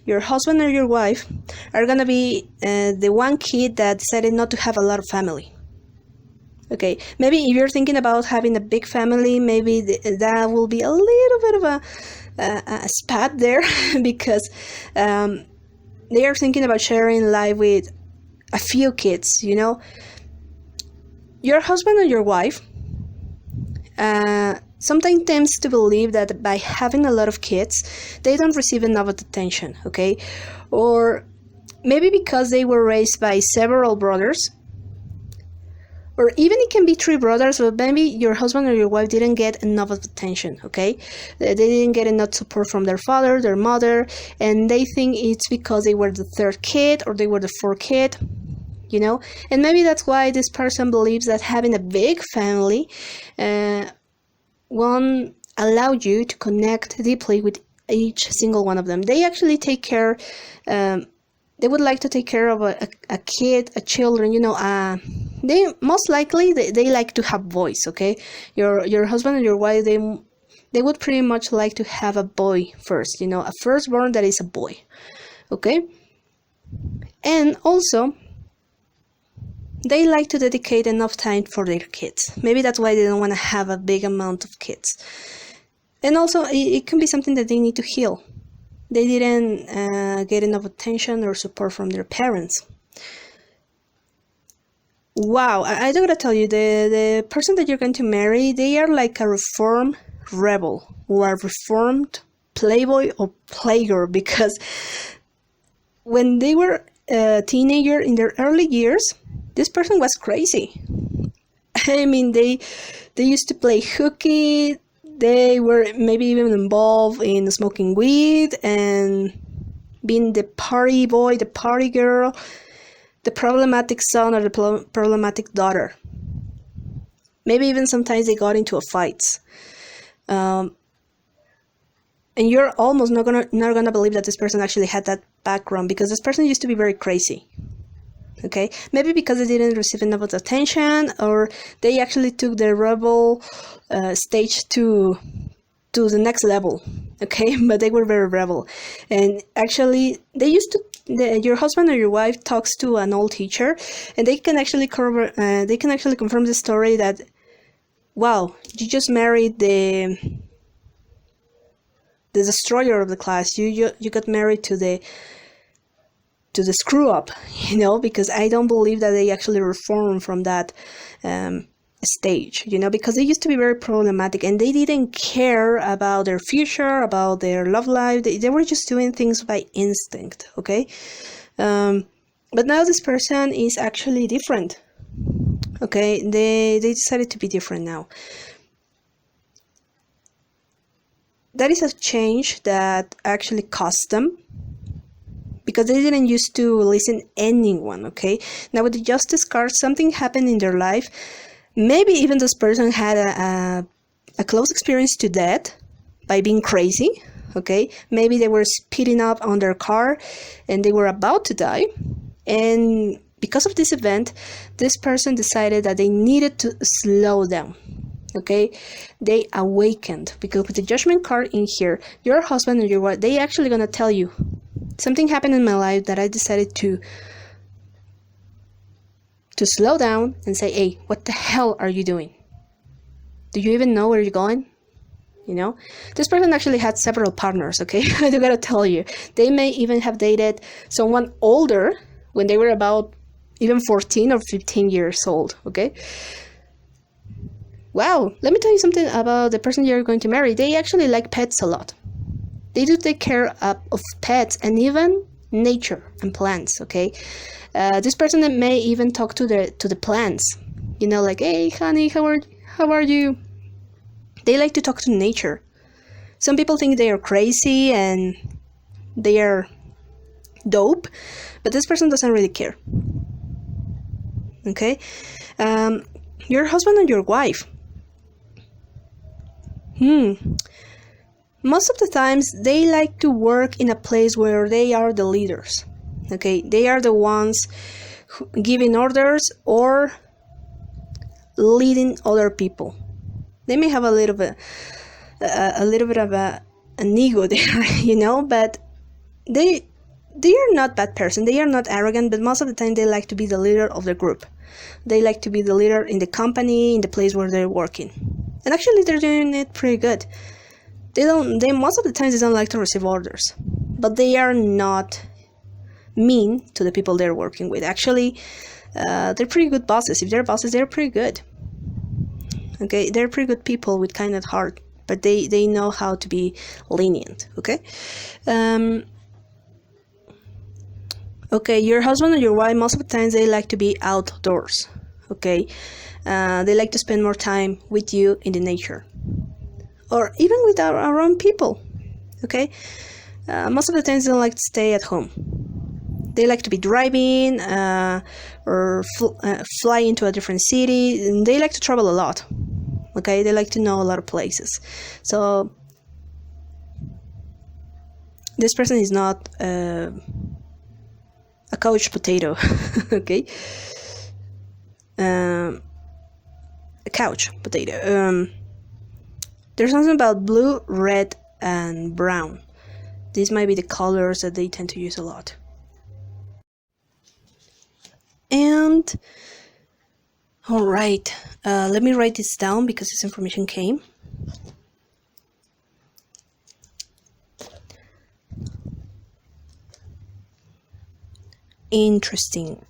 your husband or your wife are gonna be the one kid that decided not to have a lot of family. Okay, maybe if you're thinking about having a big family, maybe that will be a little bit of a spat there because they are thinking about sharing life with a few kids. You know, your husband or your wife sometimes tends to believe that by having a lot of kids, they don't receive enough attention, okay? Or maybe because they were raised by several brothers, or even it can be 3 brothers, but maybe your husband or your wife didn't get enough of attention, okay? They didn't get enough support from their father, their mother, and they think it's because they were the 3rd kid or they were the 4th kid, you know? And maybe that's why this person believes that having a big family won't allow you to connect deeply with each single one of them. They actually take care, they would like to take care of a kid, a children, you know, they most likely, they like to have boys, okay? Your husband and your wife, they would pretty much like to have a boy first, you know, a firstborn that is a boy, okay? And also, they like to dedicate enough time for their kids. Maybe that's why they don't want to have a big amount of kids. And also, it can be something that they need to heal. They didn't get enough attention or support from their parents. Wow, I gotta tell you, the person that you're going to marry, they are like a reformed rebel or a reformed playboy or playgirl, because when they were a teenager in their early years, this person was crazy. I mean, they used to play hooky. They were maybe even involved in smoking weed and being the party boy, the party girl, the problematic son or the problematic daughter. Maybe even sometimes they got into fights. And you're almost not gonna believe that this person actually had that background, because this person used to be very crazy. Okay, maybe because they didn't receive enough attention, or they actually took the rebel stage to the next level. Okay, but they were very rebel, and actually they used to. Your husband or your wife talks to an old teacher, and they can actually confirm the story that, wow, you just married the destroyer of the class. You got married to the screw up, because I don't believe that they actually reformed from that stage, because they used to be very problematic, and they didn't care about their future, about their love life. They were just doing things by instinct, okay? But now this person is actually different, okay? They decided to be different now. That is a change that actually cost them, because they didn't used to listen anyone, okay? Now with the justice card, something happened in their life. Maybe even this person had a close experience to death by being crazy, okay? Maybe they were speeding up on their car and they were about to die. And because of this event, this person decided that they needed to slow down, okay? They awakened, because with the judgment card in here, your husband and your wife, they actually gonna tell you, something happened in my life that I decided to slow down and say, hey, what the hell are you doing? Do you even know where you're going? This person actually had several partners, okay? I gotta tell you, they may even have dated someone older when they were about even 14 or 15 years old, okay? Wow, let me tell you something about the person you're going to marry. They actually like pets a lot. They do take care of pets and even nature and plants, okay? This person may even talk to the plants, like, hey, honey, how are you? They like to talk to nature. Some people think they are crazy and they are dope, but this person doesn't really care, okay? Your husband and your wife. Most of the times, they like to work in a place where they are the leaders, okay? They are the ones giving orders or leading other people. They may have a little bit of an ego there, but they are not bad person. They are not arrogant, but most of the time they like to be the leader of the group. They like to be the leader in the company, in the place where they're working. And actually, they're doing it pretty good. They most of the times they don't like to receive orders, but they are not mean to the people they're working with. Actually, they're pretty good bosses. If they're bosses, they're pretty good. Okay, they're pretty good people with kind of heart, but they know how to be lenient. Okay. Okay, your husband or your wife, most of the times they like to be outdoors. Okay, they like to spend more time with you in the nature, or even with our own people. Okay, most of the times they don't like to stay at home. They like to be driving or fly into a different city. And they like to travel a lot. Okay, they like to know a lot of places. So this person is not a couch potato. Okay, a couch potato. There's something about blue, red, and brown. These might be the colors that they tend to use a lot. And all right, let me write this down because this information came. Interesting.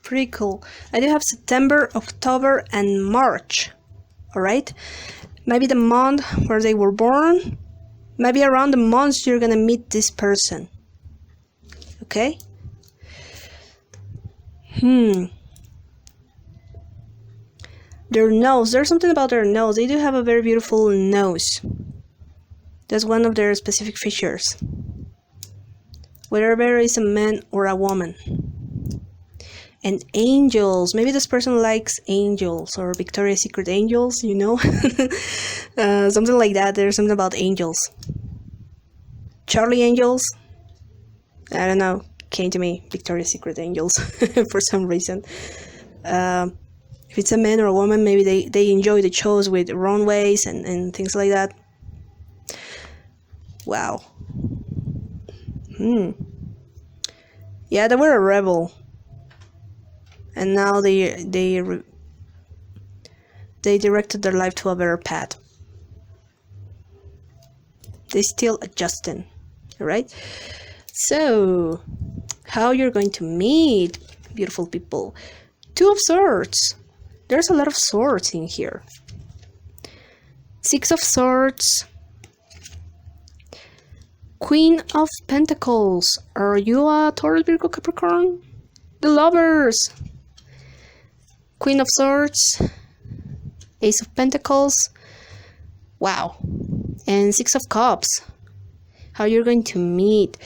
Pretty cool. I do have September, October, and March all right? Maybe the month where they were born, maybe around the months you're gonna meet this person, okay? Their nose, there's something about their nose. They do have a very beautiful nose. That's one of their specific features. Whether it's a man or a woman. And angels, maybe this person likes angels or Victoria's Secret angels, you know? Something like that. There's something about angels. Charlie angels, I don't know, came to me, Victoria's Secret angels, for some reason. If it's a man or a woman, maybe they enjoy the shows with runways and things like that. Wow. Yeah, they were a rebel. And now they directed their life to a better path. They still adjusting, right? So, how you're going to meet, beautiful people? Two of Swords. There's a lot of swords in here. Six of Swords. Queen of Pentacles. Are you a Taurus, Virgo, Capricorn? The Lovers. Queen of Swords. Ace of Pentacles. Wow. And Six of Cups. How you're going to meet.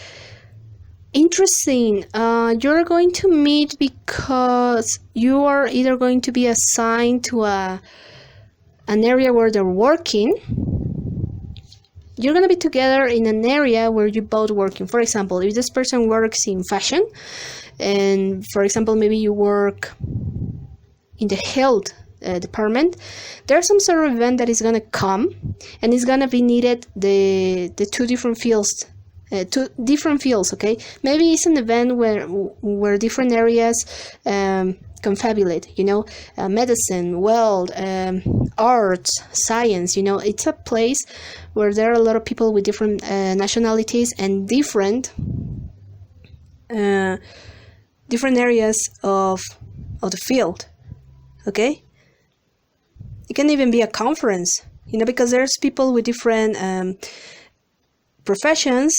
Interesting. You're going to meet because you are either going to be assigned to an area where they're working. You're going to be together in an area where you both working. For example, if this person works in fashion, and for example, maybe you work in the health department, there's some sort of event that is going to come, and it's going to be needed the two different fields. Okay, maybe it's an event where different areas confabulate, you know, medicine, wealth, arts, science, you know. It's a place where there are a lot of people with different nationalities and different areas of the field. Okay, it can even be a conference, you know, because there's people with different professions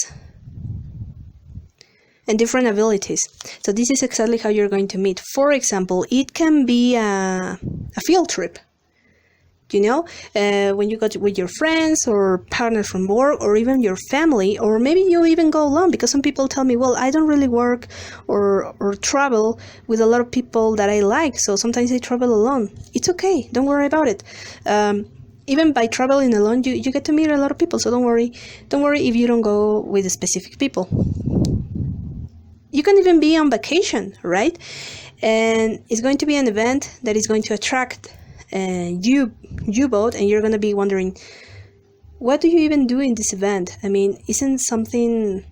and different abilities. So this is exactly how you're going to meet. For example, it can be a field trip, you know, when you go with your friends or partners from work, or even your family, or maybe you even go alone, because some people tell me, well, I don't really work or travel with a lot of people that I like, so sometimes I travel alone. It's okay, don't worry about it. Even by traveling alone, you get to meet a lot of people, so don't worry if you don't go with specific people. You can even be on vacation, right? And it's going to be an event that is going to attract you both, and you're going to be wondering, what do you even do in this event? I mean, isn't something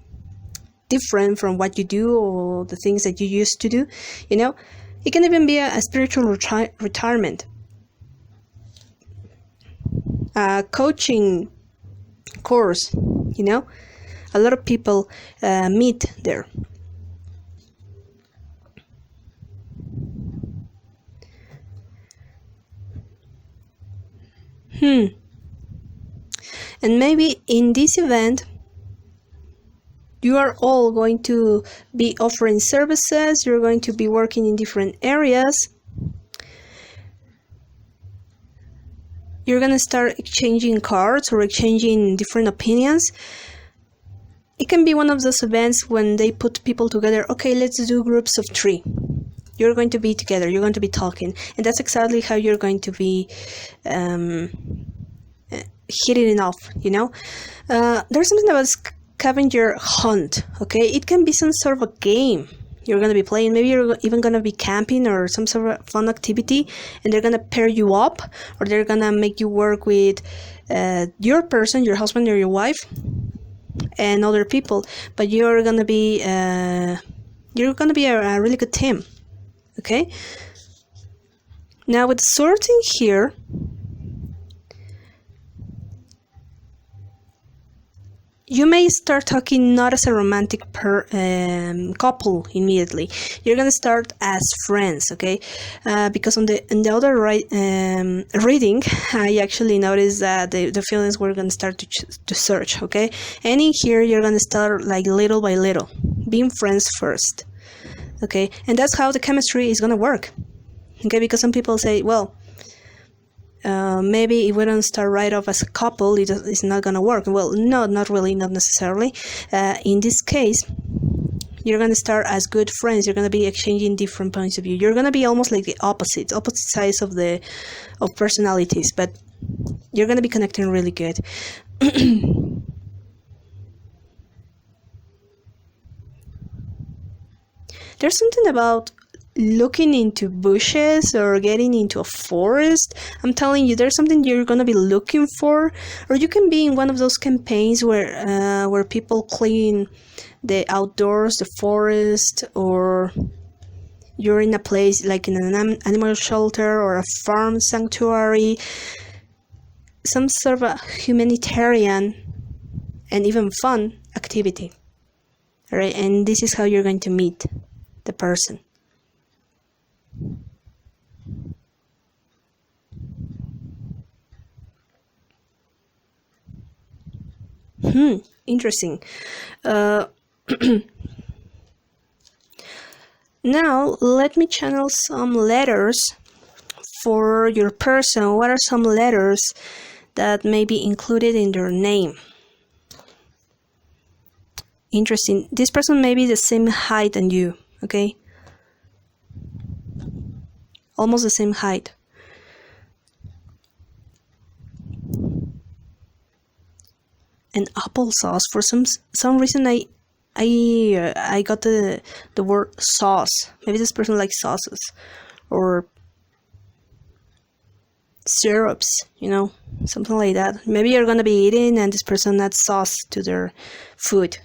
different from what you do or the things that you used to do? You know, it can even be a spiritual retirement. A coaching course, you know, a lot of people meet there. And maybe in this event, you are all going to be offering services, you're going to be working in different areas. You're going to start exchanging cards or exchanging different opinions. It can be one of those events when they put people together. Okay, let's do groups of 3. You're going to be together, you're going to be talking. And that's exactly how you're going to be hitting it off, you know. There's something about scavenger hunt, okay? It can be some sort of a game you're going to be playing. Maybe you're even going to be camping or some sort of fun activity, and they're going to pair you up, or they're going to make you work with your person, your husband or your wife, and other people. But you're going to be a really good team, okay? Now with sorting here, you may start talking not as a romantic couple immediately. You're gonna start as friends, okay? Because in the other reading, I actually noticed that the feelings were gonna start to surge, okay? And in here, you're gonna start like little by little, being friends first, okay? And that's how the chemistry is gonna work, okay? Because some people say, well, maybe if we don't start right off as a couple, it's not gonna work. Well, no, not really, not necessarily. In this case, you're gonna start as good friends. You're gonna be exchanging different points of view. You're gonna be almost like the opposite sides of personalities, but you're gonna be connecting really good. There's something about looking into bushes or getting into a forest. I'm telling you, there's something you're gonna be looking for. Or you can be in one of those campaigns where people clean the outdoors, the forest, or you're in a place like in an animal shelter or a farm sanctuary, some sort of a humanitarian and even fun activity. All right, and this is how you're going to meet the person. Interesting. Now, let me channel some letters for your person. What are some letters that may be included in their name? Interesting. This person may be the same height than you, okay? Almost the same height. And applesauce. For some reason, I got the word sauce. Maybe this person likes sauces or syrups, something like that. Maybe you're gonna be eating and this person adds sauce to their food,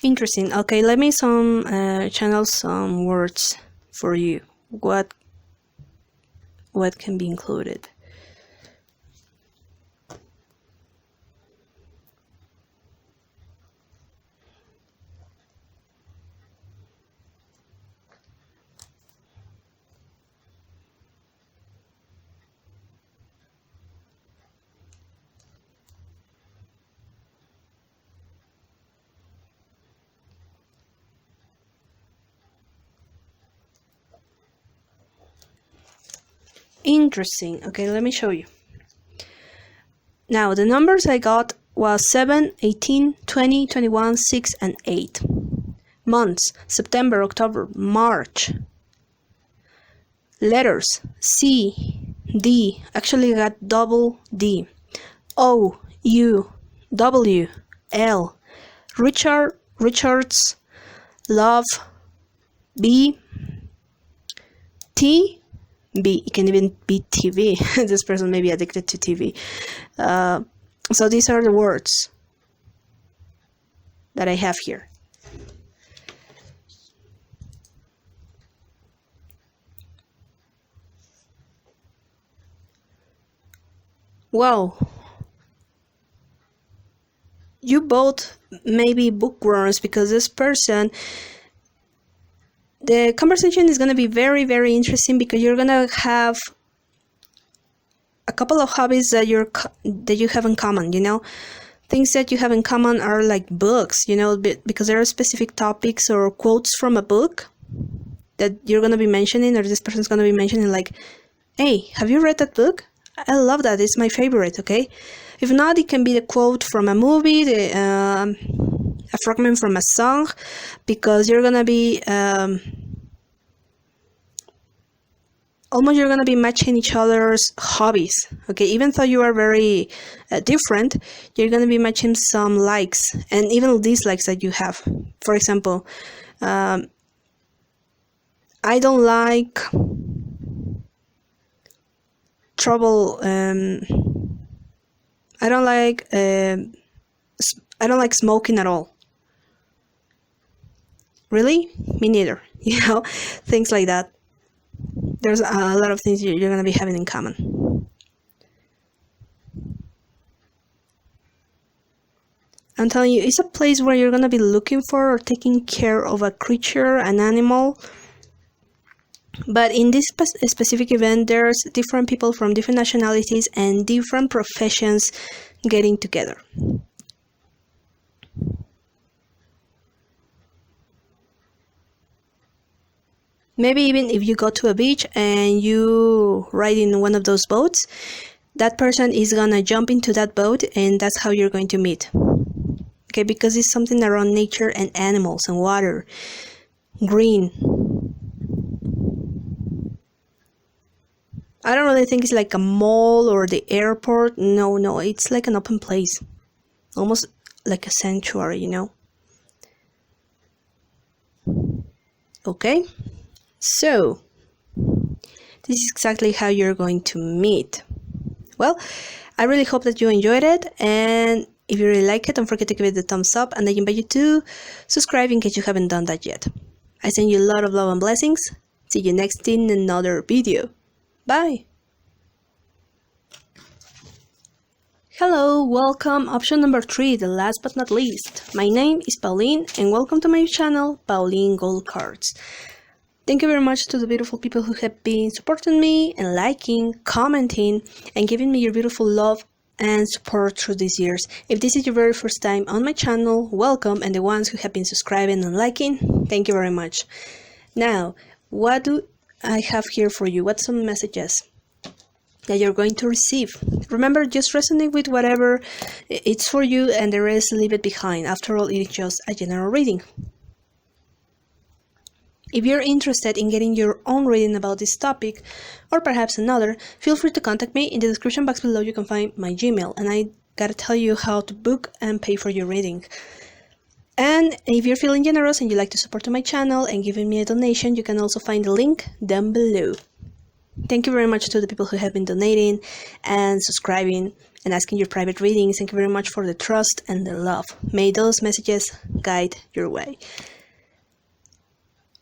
Interesting. Okay, let me channel some words for you. What can be included? Interesting. Okay, let me show you. Now, the numbers I got was 7, 18, 20, 21, 6, and 8. Months: September, October, March. Letters: C, D. Actually, I got double D. O, U, W, L. Richards, love, B, T, B. It can even be TV. This person may be addicted to TV. So these are the words that I have here. Well, you both may be bookworms because this person, the conversation is going to be very, very interesting because you're going to have a couple of hobbies that you have in common, Things that you have in common are like books, because there are specific topics or quotes from a book that you're going to be mentioning, or this person's going to be mentioning, like, hey, have you read that book? I love that. It's my favorite, okay? If not, it can be the quote from a movie, a fragment from a song, because you're going to be you're going to be matching each other's hobbies, okay? Even though you are very different, you're going to be matching some likes and even dislikes that you have. For example, I don't like I don't like smoking at all. Really? Me neither. You know, things like that. There's a lot of things you're gonna be having in common. I'm telling you, it's a place where you're gonna be looking for or taking care of a creature, an animal. But in this specific event, there's different people from different nationalities and different professions getting together. Maybe even if you go to a beach and you ride in one of those boats, that person is gonna jump into that boat and that's how you're going to meet. Okay, because it's something around nature and animals and water, green. I don't really think it's like a mall or the airport. No, it's like an open place. Almost like a sanctuary, you know? Okay? So, this is exactly how you're going to meet. Well, I really hope that you enjoyed it, and if you really like it, don't forget to give it the thumbs up, and I invite you to subscribe in case you haven't done that yet. I send you a lot of love and blessings. See you next in another video. Bye! Hello, welcome, option number 3, the last but not least. My name is Pauline, and welcome to my channel, Pauline Gold Cards. Thank you very much to the beautiful people who have been supporting me and liking, commenting, and giving me your beautiful love and support through these years. If this is your very first time on my channel, welcome, and the ones who have been subscribing and liking, thank you very much. Now, what do I have here for you? What's some messages that you're going to receive? Remember, just resonate with whatever it's for you and the rest leave it behind. After all, it is just a general reading. If you're interested in getting your own reading about this topic, or perhaps another, feel free to contact me. In the description box below you can find my Gmail, and I gotta tell you how to book and pay for your reading. And if you're feeling generous and you like to support my channel and giving me a donation, you can also find the link down below. Thank you very much to the people who have been donating and subscribing and asking your private readings. Thank you very much for the trust and the love. May those messages guide your way.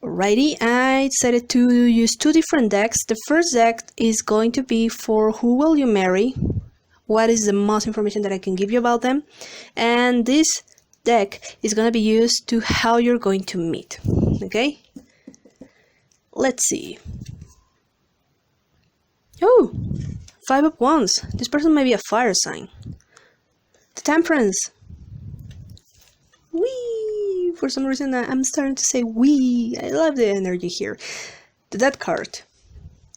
Alrighty, I decided to use 2 different decks. The first deck is going to be for who will you marry, what is the most information that I can give you about them, and this deck is going to be used to how you're going to meet. Okay, let's see. Oh, 5 of Wands. This person may be a fire sign. The Temperance. Wee! For some reason I'm starting to say wee. I love the energy here. The Death card.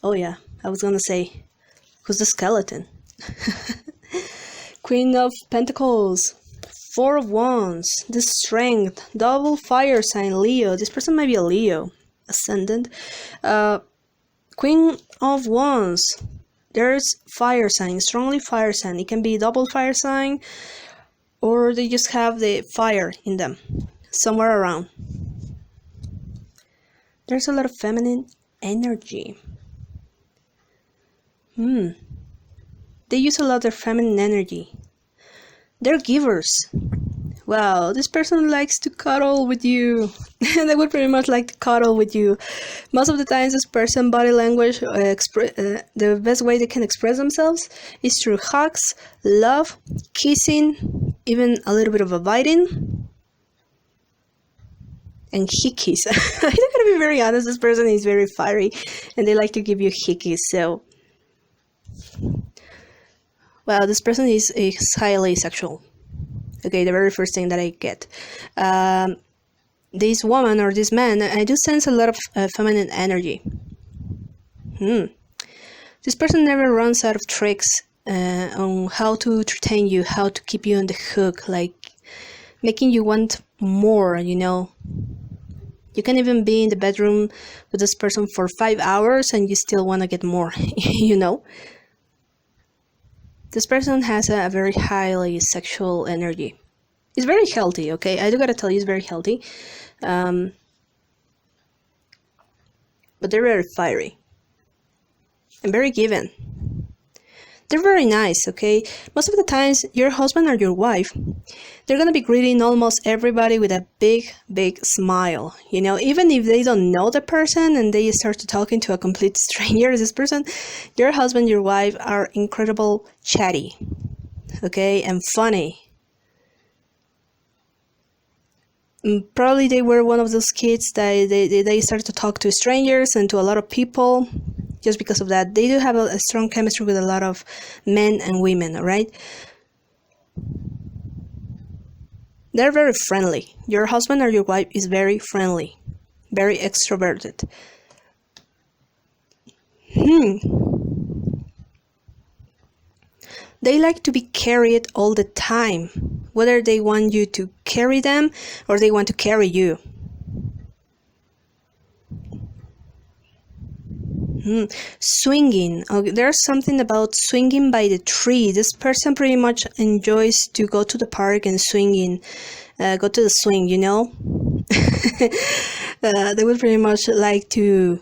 Oh yeah, I was gonna say, who's the skeleton? Queen of Pentacles. 4 of Wands. The Strength. Double fire sign, Leo. This person might be a Leo ascendant. Queen of Wands. There's fire sign, strongly fire sign. It can be double fire sign, or they just have the fire in them somewhere around. There's a lot of feminine energy. They use a lot of feminine energy. They're givers. Wow, this person likes to cuddle with you. They would pretty much like to cuddle with you. Most of the times this person body language, the best way they can express themselves is through hugs, love, kissing, even a little bit of a biting, and hickeys. I'm gonna be very honest, this person is very fiery and they like to give you hickeys, so well, this person is highly sexual. Okay, the very first thing that I get. This woman or this man, I do sense a lot of feminine energy. This person never runs out of tricks on how to entertain you, how to keep you on the hook, like making you want more, you know. You can even be in the bedroom with this person for 5 hours and you still want to get more, you know. This person has a very highly sexual energy. It's very healthy, okay? I do gotta tell you, it's very healthy. But they're very fiery and very given. They're very nice, okay? Most of the times, your husband or your wife, they're gonna be greeting almost everybody with a big, big smile. You know, even if they don't know the person and they start to talking to a complete stranger, this person, your husband, your wife are incredible chatty, okay, and funny. Probably they were one of those kids that they started to talk to strangers and to a lot of people. Just because of that, they do have a strong chemistry with a lot of men and women, all right? They're very friendly. Your husband or your wife is very friendly, very extroverted. They like to be carried all the time, whether they want you to carry them or they want to carry you. Swinging. Okay, there's something about swinging by the tree. This person pretty much enjoys to go to the park and swinging, go to the swing, you know? They would pretty much like to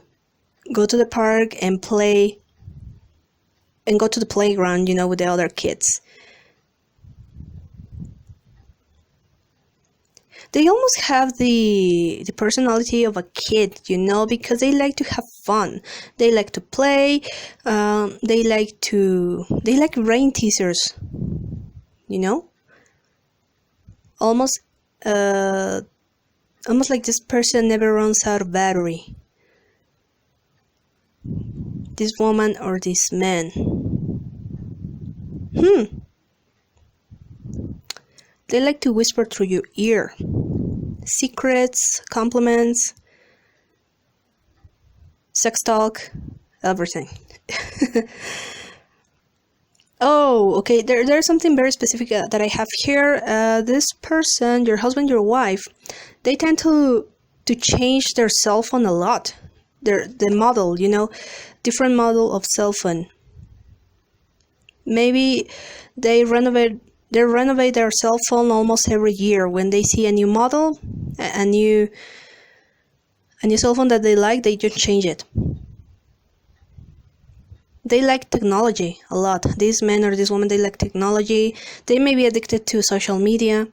go to the park and play and go to the playground, you know, with the other kids. They almost have the personality of a kid, you know, because they like to have fun. They like to play. They like brain teasers, you know. Almost like this person never runs out of battery. This woman or this man. They like to whisper through your ear. Secrets, compliments, sex talk, everything. Oh, okay, there's something very specific that I have here. This person, your husband, your wife, they tend to change their cell phone a lot. The model, you know, different model of cell phone. Maybe they renovate their cell phone almost every year. When they see a new model, a new cell phone that they like, they just change it. They like technology a lot. This man or this woman, they like technology. They may be addicted to social media,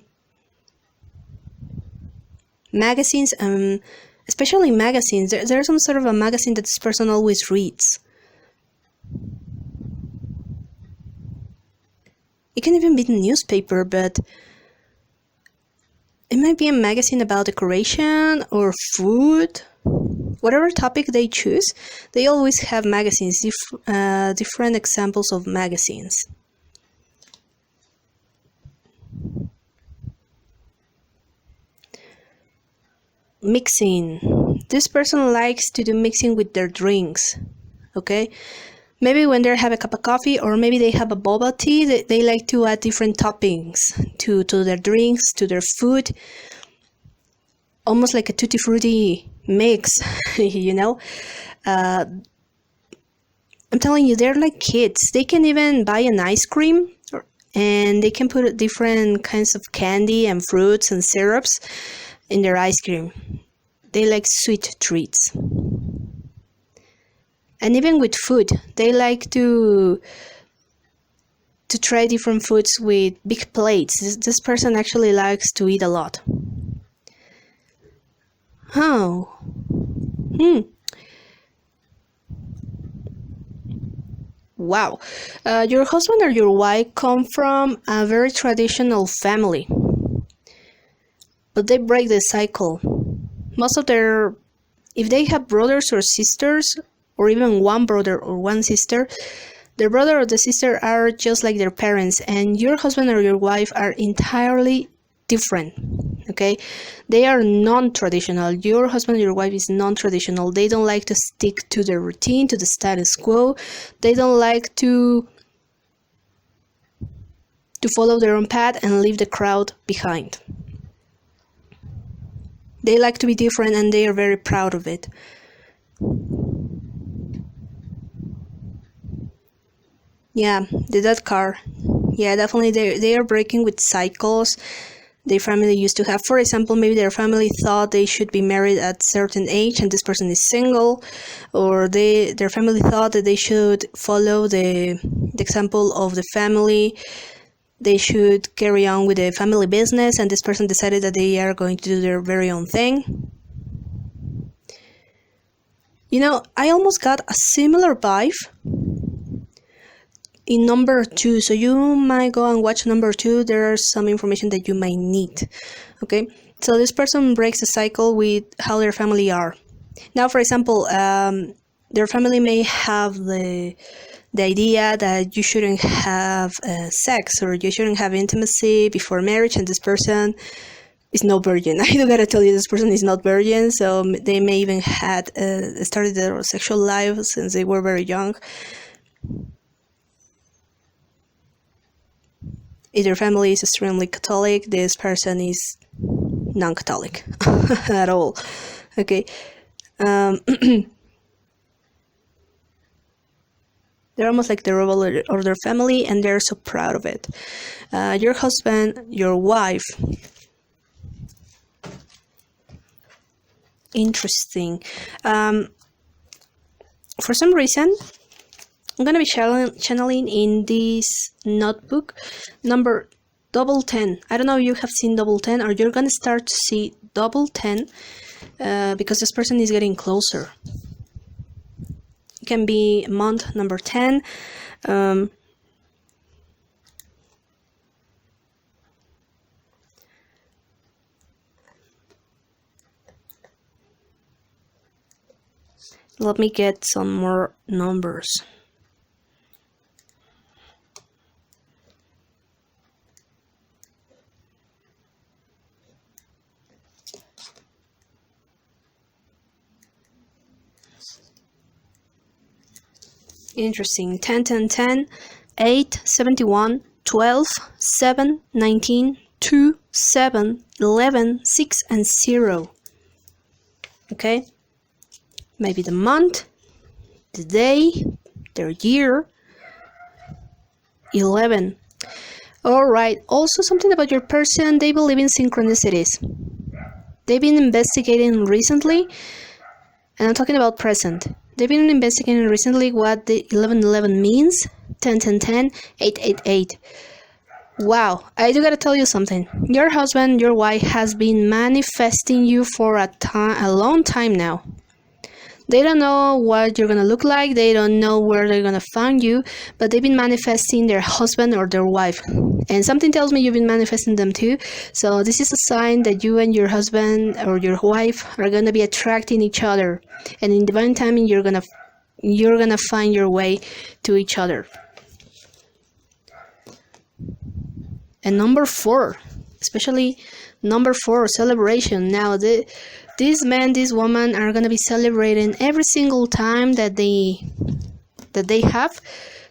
magazines, especially magazines. There's some sort of a magazine that this person always reads. It can even be the newspaper, but it might be a magazine about decoration or food. Whatever topic they choose, they always have magazines, different examples of magazines. Mixing. This person likes to do mixing with their drinks, okay? Maybe when they have a cup of coffee or maybe they have a boba tea, they like to add different toppings to their drinks, to their food. Almost like a tutti frutti mix, you know? I'm telling you, they're like kids. They can even buy an ice cream and they can put different kinds of candy and fruits and syrups in their ice cream. They like sweet treats. And even with food, they like to try different foods with big plates. This person actually likes to eat a lot. Oh. Wow. Your husband or your wife come from a very traditional family, but they break the cycle. If they have brothers or sisters, or even one brother or one sister, their brother or the sister are just like their parents, and your husband or your wife are entirely different, okay? They are non-traditional. Your husband or your wife is non-traditional. They don't like to stick to the routine, to the status quo. They don't like to follow their own path and leave the crowd behind. They like to be different and they are very proud of it. Yeah, the death card. Yeah, definitely they are breaking with cycles. their family used to have. For example, maybe their family thought they should be married at a certain age and this person is single, or their family thought that they should follow the example of the family. They should carry on with the family business, and this person decided that they are going to do their very own thing. You know, I almost got a similar vibe in number 2, so you might go and watch number 2. There's some information that you might need. Okay, so this person breaks the cycle with how their family are. Now, for example, their family may have the idea that you shouldn't have sex, or you shouldn't have intimacy before marriage, and this person is no virgin. I do gotta tell you, this person is not virgin, so they may even had started their sexual life since they were very young. If their family is extremely Catholic, this person is non-Catholic at all. Okay. They're almost like the rebel of their family, and they're so proud of it. Your husband, your wife. Interesting. For some reason, I'm going to be channeling in this notebook number 10. I don't know if you have seen 10, or you're going to start to see 10 because this person is getting closer. It can be month number 10. Let me get some more numbers. Interesting. 10, 10, 10, 8, 71, 12, 7, 19, 2, 7, 11, 6, and 0. Okay? Maybe the month, the day, their year. 11. Alright, also something about your person, they believe in synchronicities. They've been investigating recently, and I'm talking about present. They've been investigating recently what the 1111 means, 10, 10, 10, 8, 8, 8. Wow, I do gotta tell you something. Your husband, your wife has been manifesting you for a long time now. They don't know what you're gonna look like, they don't know where they're gonna find you, but they've been manifesting their husband or their wife. And something tells me you've been manifesting them too. So this is a sign that you and your husband or your wife are gonna be attracting each other. And in divine timing, you're gonna find your way to each other. And number 4, especially number 4, celebration. Now this man, this woman are gonna be celebrating every single time that they have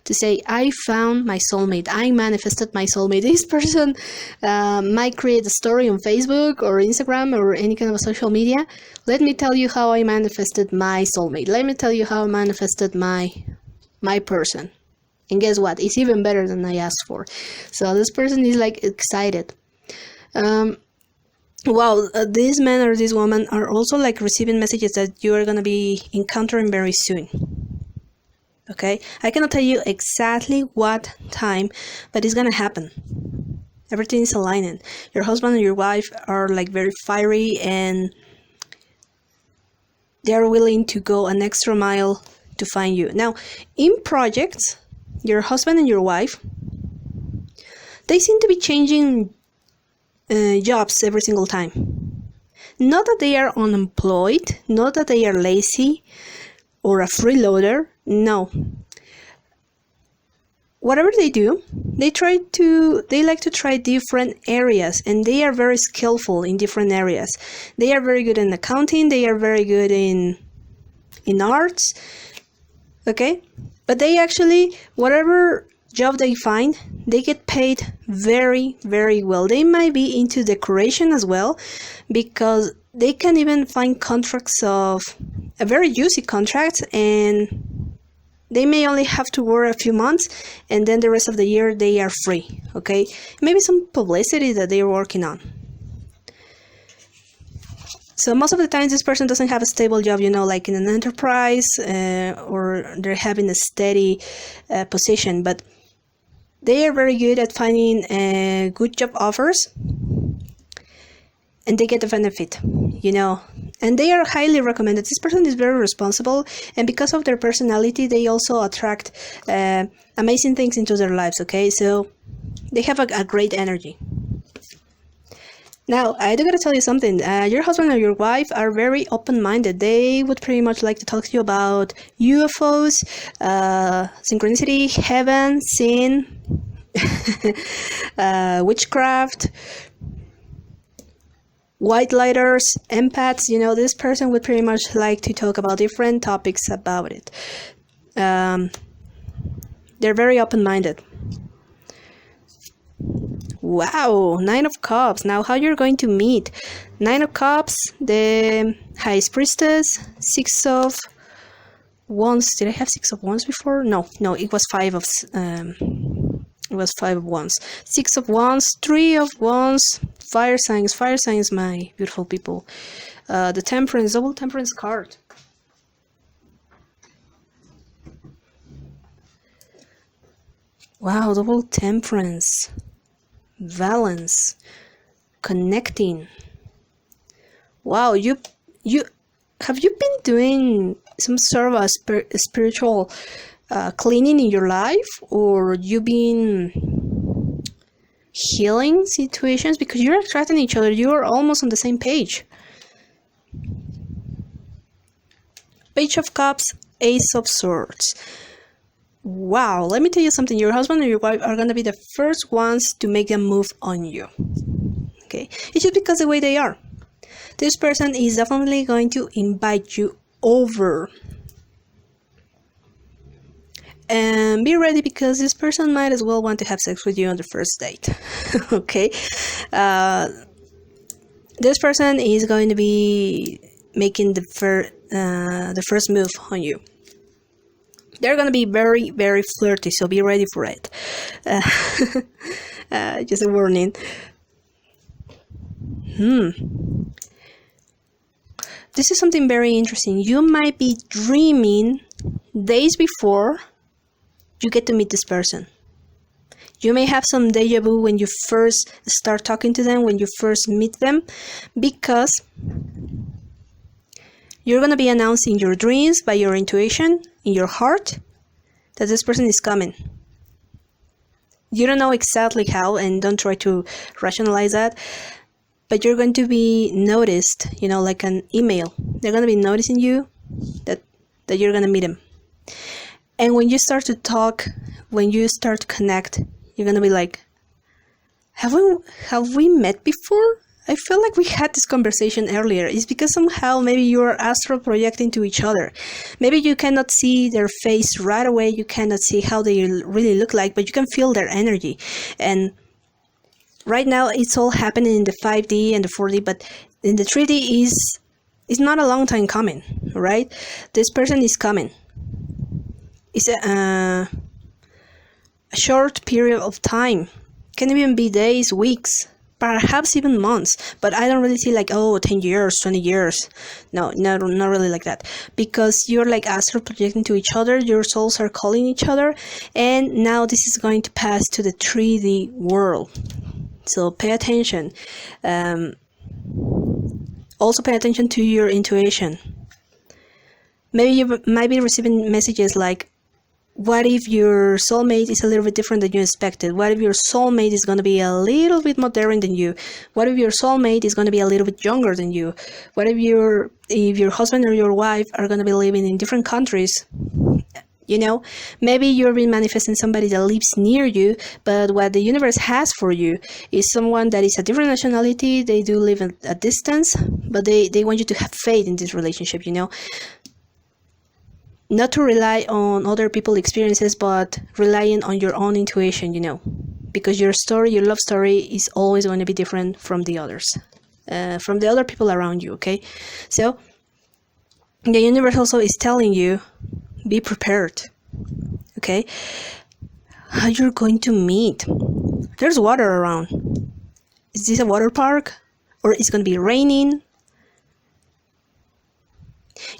to say, I found my soulmate, I manifested my soulmate. This person might create a story on Facebook or Instagram or any kind of social media. Let me tell you how I manifested my soulmate. Let me tell you how I manifested my person. And guess what? It's even better than I asked for. So this person is like excited. Wow, this man or this woman are also like receiving messages that you are going to be encountering very soon. Okay, I cannot tell you exactly what time, but it's going to happen. Everything is aligning. Your husband and your wife are like very fiery, and they are willing to go an extra mile to find you. Now, in projects, your husband and your wife, they seem to be changing jobs every single time. Not that they are unemployed, not that they are lazy or a freeloader. No. Whatever they do, they like to try different areas, and they are very skillful in different areas. They are very good in accounting, they are very good in arts. Okay? But they actually, whatever job they find, they get paid very, very well. They might be into decoration as well, because they can even find contracts of a very juicy contracts, and they may only have to work a few months, and then the rest of the year they are free. Okay, maybe some publicity that they are working on. So most of the times this person doesn't have a stable job, you know, like in an enterprise, or they're having a steady position, but they are very good at finding good job offers, and they get the benefit, you know, and they are highly recommended. This person is very responsible, and because of their personality, they also attract amazing things into their lives, okay? So they have a great energy. Now, I do gotta tell you something. Your husband or your wife are very open-minded. They would pretty much like to talk to you about UFOs, synchronicity, heaven, sin, witchcraft, white lighters, empaths. You know, this person would pretty much like to talk about different topics about it. They're very open-minded. Wow, Nine of Cups. Now, how you're going to meet? Nine of Cups, the High Priestess, Six of Wands. Did I have Six of Wands before? No, it was Five of Wands. Six of Wands, Three of Wands, Fire signs, my beautiful people. The Temperance, double Temperance card. Wow, double Temperance. Balance, connecting. Wow, you have you been doing some sort of a spiritual cleaning in your life, or you been healing situations, because you're attracting each other? You are almost on the same page. Page of Cups, Ace of Swords. Wow, let me tell you something. Your husband or your wife are going to be the first ones to make a move on you. Okay? It's just because the way they are. This person is definitely going to invite you over. And be ready, because this person might as well want to have sex with you on the first date. Okay? This person is going to be making the first move on you. They're going to be very, very flirty, so be ready for it. Just a warning. This is something very interesting. You might be dreaming days before you get to meet this person. You may have some deja vu when you first start talking to them, when you first meet them, because you're going to be announcing your dreams by your intuition, in your heart, that this person is coming. You don't know exactly how, and don't try to rationalize that, but you're going to be noticed, you know, like an email. They're going to be noticing you, that you're going to meet them. And when you start to talk, when you start to connect, you're going to be like, have we met before? I feel like we had this conversation earlier. It's because somehow maybe you're astral projecting to each other. Maybe you cannot see their face right away. You cannot see how they really look like, but you can feel their energy. And right now it's all happening in the 5D and the 4D, but in the 3D is not a long time coming, right? This person is coming. It's a short period of time. Can even be days, weeks, perhaps even months, but I don't really see like, 10 years, 20 years. No, not really like that, because you're like astral projecting to each other, your souls are calling each other, and now this is going to pass to the 3D world. So pay attention. Also pay attention to your intuition. Maybe you might be receiving messages like, what if your soulmate is a little bit different than you expected? What if your soulmate is going to be a little bit more daring than you? What if your soulmate is going to be a little bit younger than you? What if your husband or your wife are going to be living in different countries? You know, maybe you're being manifesting somebody that lives near you, but what the universe has for you is someone that is a different nationality. They do live at a distance, but they want you to have faith in this relationship, you know. Not to rely on other people's experiences, but relying on your own intuition, you know, because your story, your love story is always going to be different from the others, from the other people around you, okay? So the universe also is telling you, be prepared, okay? How you're going to meet. There's water around. Is this a water park? Or it's going to be raining?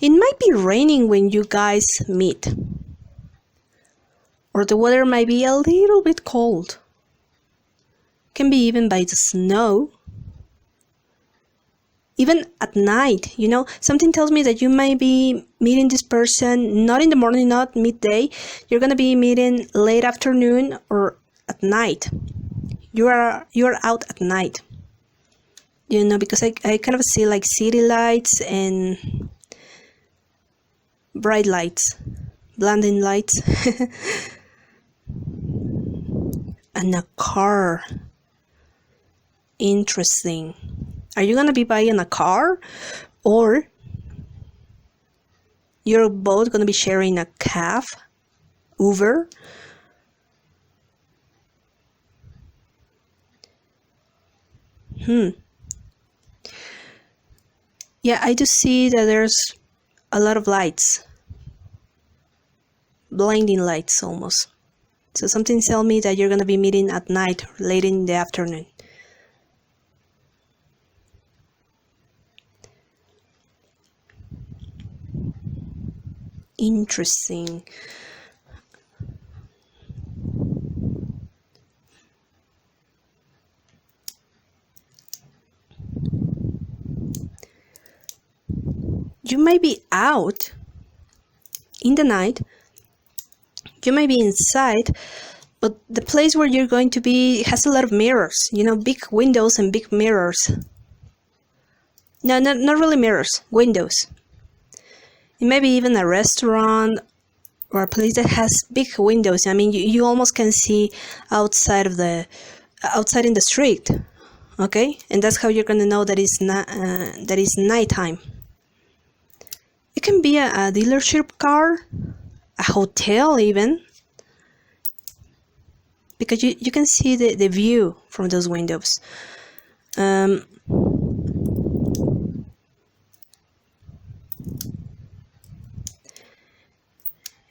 It might be raining when you guys meet. Or the weather might be a little bit cold. Can be even by the snow. Even at night, you know, something tells me that you might be meeting this person not in the morning, not midday. You're gonna be meeting late afternoon or at night. You're out at night. You know, because I kind of see like city lights and bright lights, blinding lights, and a car. Interesting. Are you gonna be buying a car, or you're both gonna be sharing a cab, Uber? Yeah, I do see that there's a lot of lights, blinding lights almost. So something tells me that you're gonna be meeting at night, late in the afternoon. Interesting. You might be out in the night. You might be inside, but the place where you're going to be has a lot of mirrors, you know, big windows and big mirrors. No, not really mirrors, windows. It may be even a restaurant or a place that has big windows. I mean, you almost can see outside in the street, okay? And that's how you're gonna know that it's not that it's nighttime. It can be a dealership car, a hotel even, because you can see the view from those windows.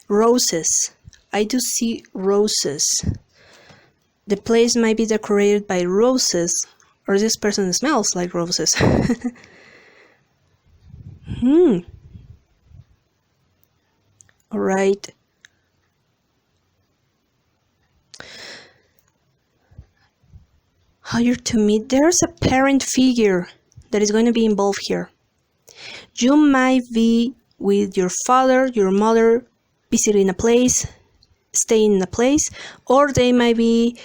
Roses. I do see roses. The place might be decorated by roses, or this person smells like roses. All right. How you're to meet? There's a parent figure that is going to be involved here. You might be with your father, your mother, visiting a place, staying in a place, or they might be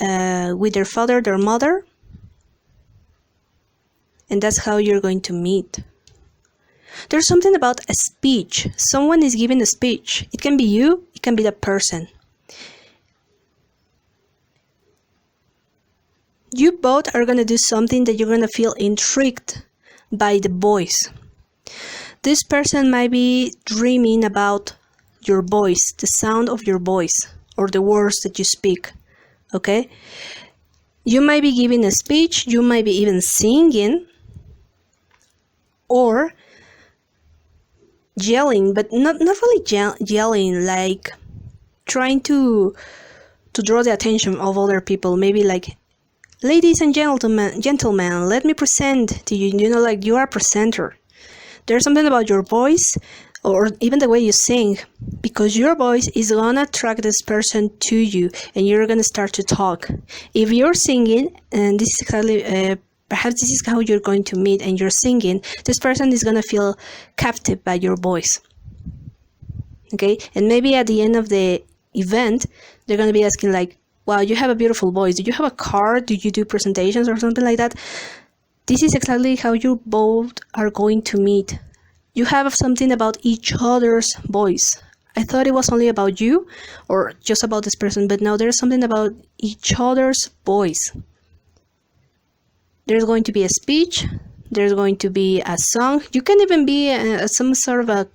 with their father, their mother, and that's how you're going to meet. There's something about a speech. Someone is giving a speech. It can be you, it can be the person. You both are going to do something that you're going to feel intrigued by the voice. This person might be dreaming about your voice, the sound of your voice, or the words that you speak, okay? You might be giving a speech, you might be even singing, or yelling, but not really yelling, like trying to draw the attention of other people, maybe like, ladies and gentlemen, let me present to you, you know, like you are a presenter. There's something about your voice, or even the way you sing, because your voice is gonna attract this person to you, and you're gonna start to talk. If you're singing, and this is exactly, perhaps this is how you're going to meet, and you're singing, this person is gonna feel captive by your voice. Okay, and maybe at the end of the event, they're gonna be asking like, wow, you have a beautiful voice. Do you have a car? Do you do presentations or something like that? This is exactly how you both are going to meet. You have something about each other's voice. I thought it was only about you or just about this person, but now there's something about each other's voice. There's going to be a speech. There's going to be a song. You can even be some sort of a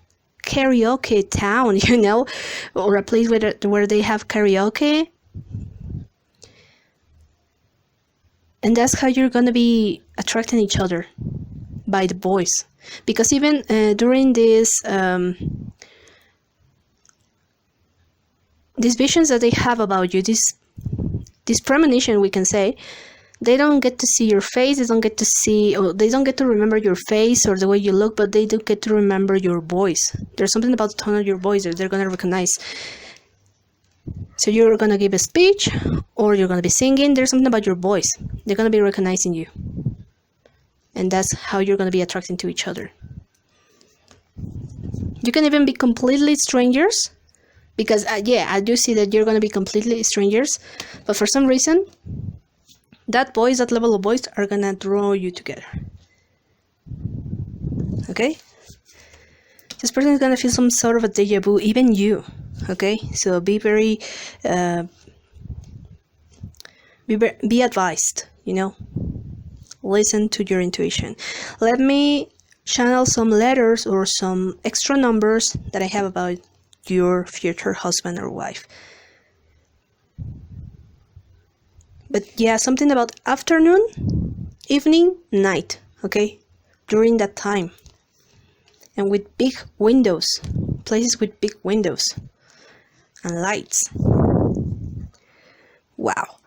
karaoke town, you know, or a place where they have karaoke. And that's how you're going to be attracting each other, by the voice. Because even during these visions that they have about you, this premonition, we can say, They don't get to see your face, they don't get to see, or they don't get to remember your face or the way you look, but they do get to remember your voice. There's something about the tone of your voice that they're going to recognize. So you're going to give a speech or you're going to be singing, there's something about your voice. They're going to be recognizing you. And that's how you're going to be attracting to each other. You can even be completely strangers, because yeah, I do see that you're going to be completely strangers, but for some reason, that voice, that level of voice are going to draw you together. Okay? This person is going to feel some sort of a deja vu, even you. Okay? So be very, be advised, you know? Listen to your intuition. Let me channel some letters or some extra numbers that I have about your future husband or wife. But yeah, something about afternoon, evening, night, okay? During that time. And with big windows, places with big windows and lights. Wow.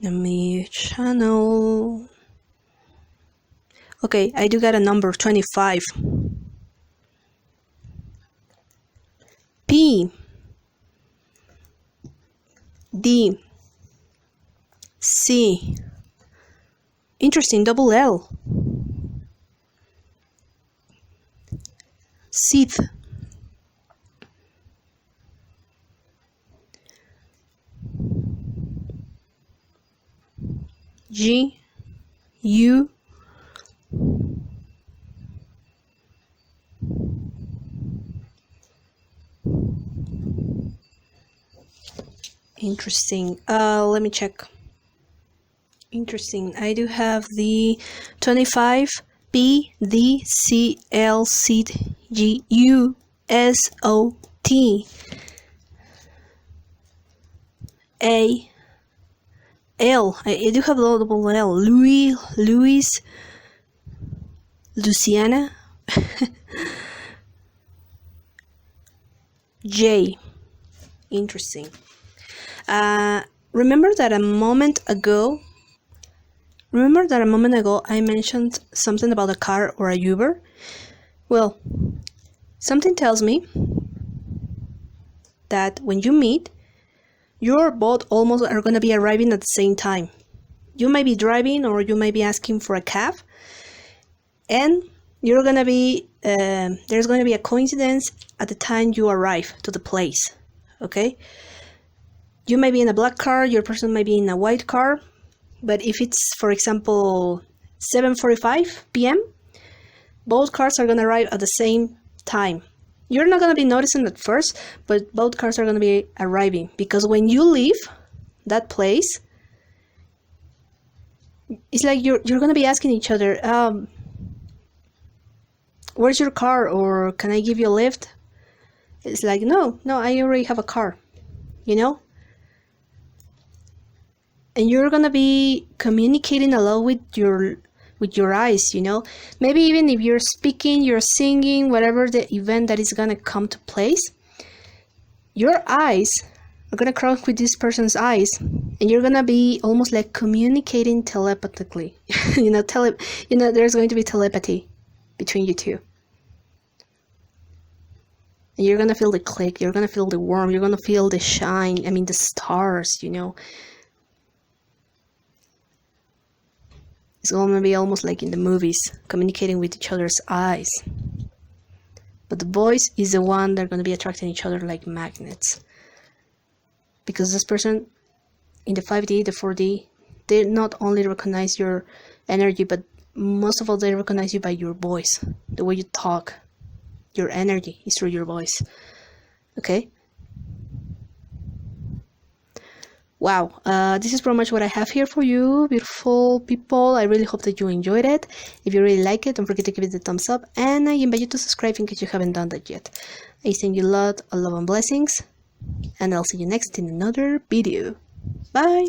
Let me channel. Okay, I do got a number 25. P, D, C. Interesting, double L. Sith. G, U, interesting. Let me check. Interesting. I do have the 25 P D C L C G U S O T A L. I do have a double L. Louis, Luciana. J. Interesting. Remember that a moment ago I mentioned something about a car or a Uber? Well, something tells me that when you meet, you're both almost are going to be arriving at the same time. You might be driving or you might be asking for a cab, and you're going to be there's going to be a coincidence at the time you arrive to the place. Okay? You might be in a black car, your person might be in a white car, but if it's, for example, 7:45 p.m., both cars are going to arrive at the same time. You're not going to be noticing at first, but both cars are going to be arriving, because when you leave that place, it's like you're going to be asking each other, where's your car, or can I give you a lift? It's like, no, I already have a car, you know? And you're going to be communicating a lot with your eyes, you know? Maybe even if you're speaking, you're singing, whatever the event that is going to come to place, your eyes are going to cross with this person's eyes, and you're going to be almost like communicating telepathically. There's going to be telepathy between you two. And you're going to feel the click, you're going to feel the warmth, you're going to feel the shine, the stars, you know? It's going to be almost like in the movies, communicating with each other's eyes. But the voice is the one they're going to be attracting each other like magnets. Because this person in the 5D, the 4D, they not only recognize your energy, but most of all, they recognize you by your voice. The way you talk. Your energy is through your voice. Okay? Wow, this is pretty much what I have here for you, beautiful people. I really hope that you enjoyed it. If you really like it, don't forget to give it a thumbs up, and I invite you to subscribe in case you haven't done that yet. I send you a lot of love and blessings, and I'll see you next in another video. Bye!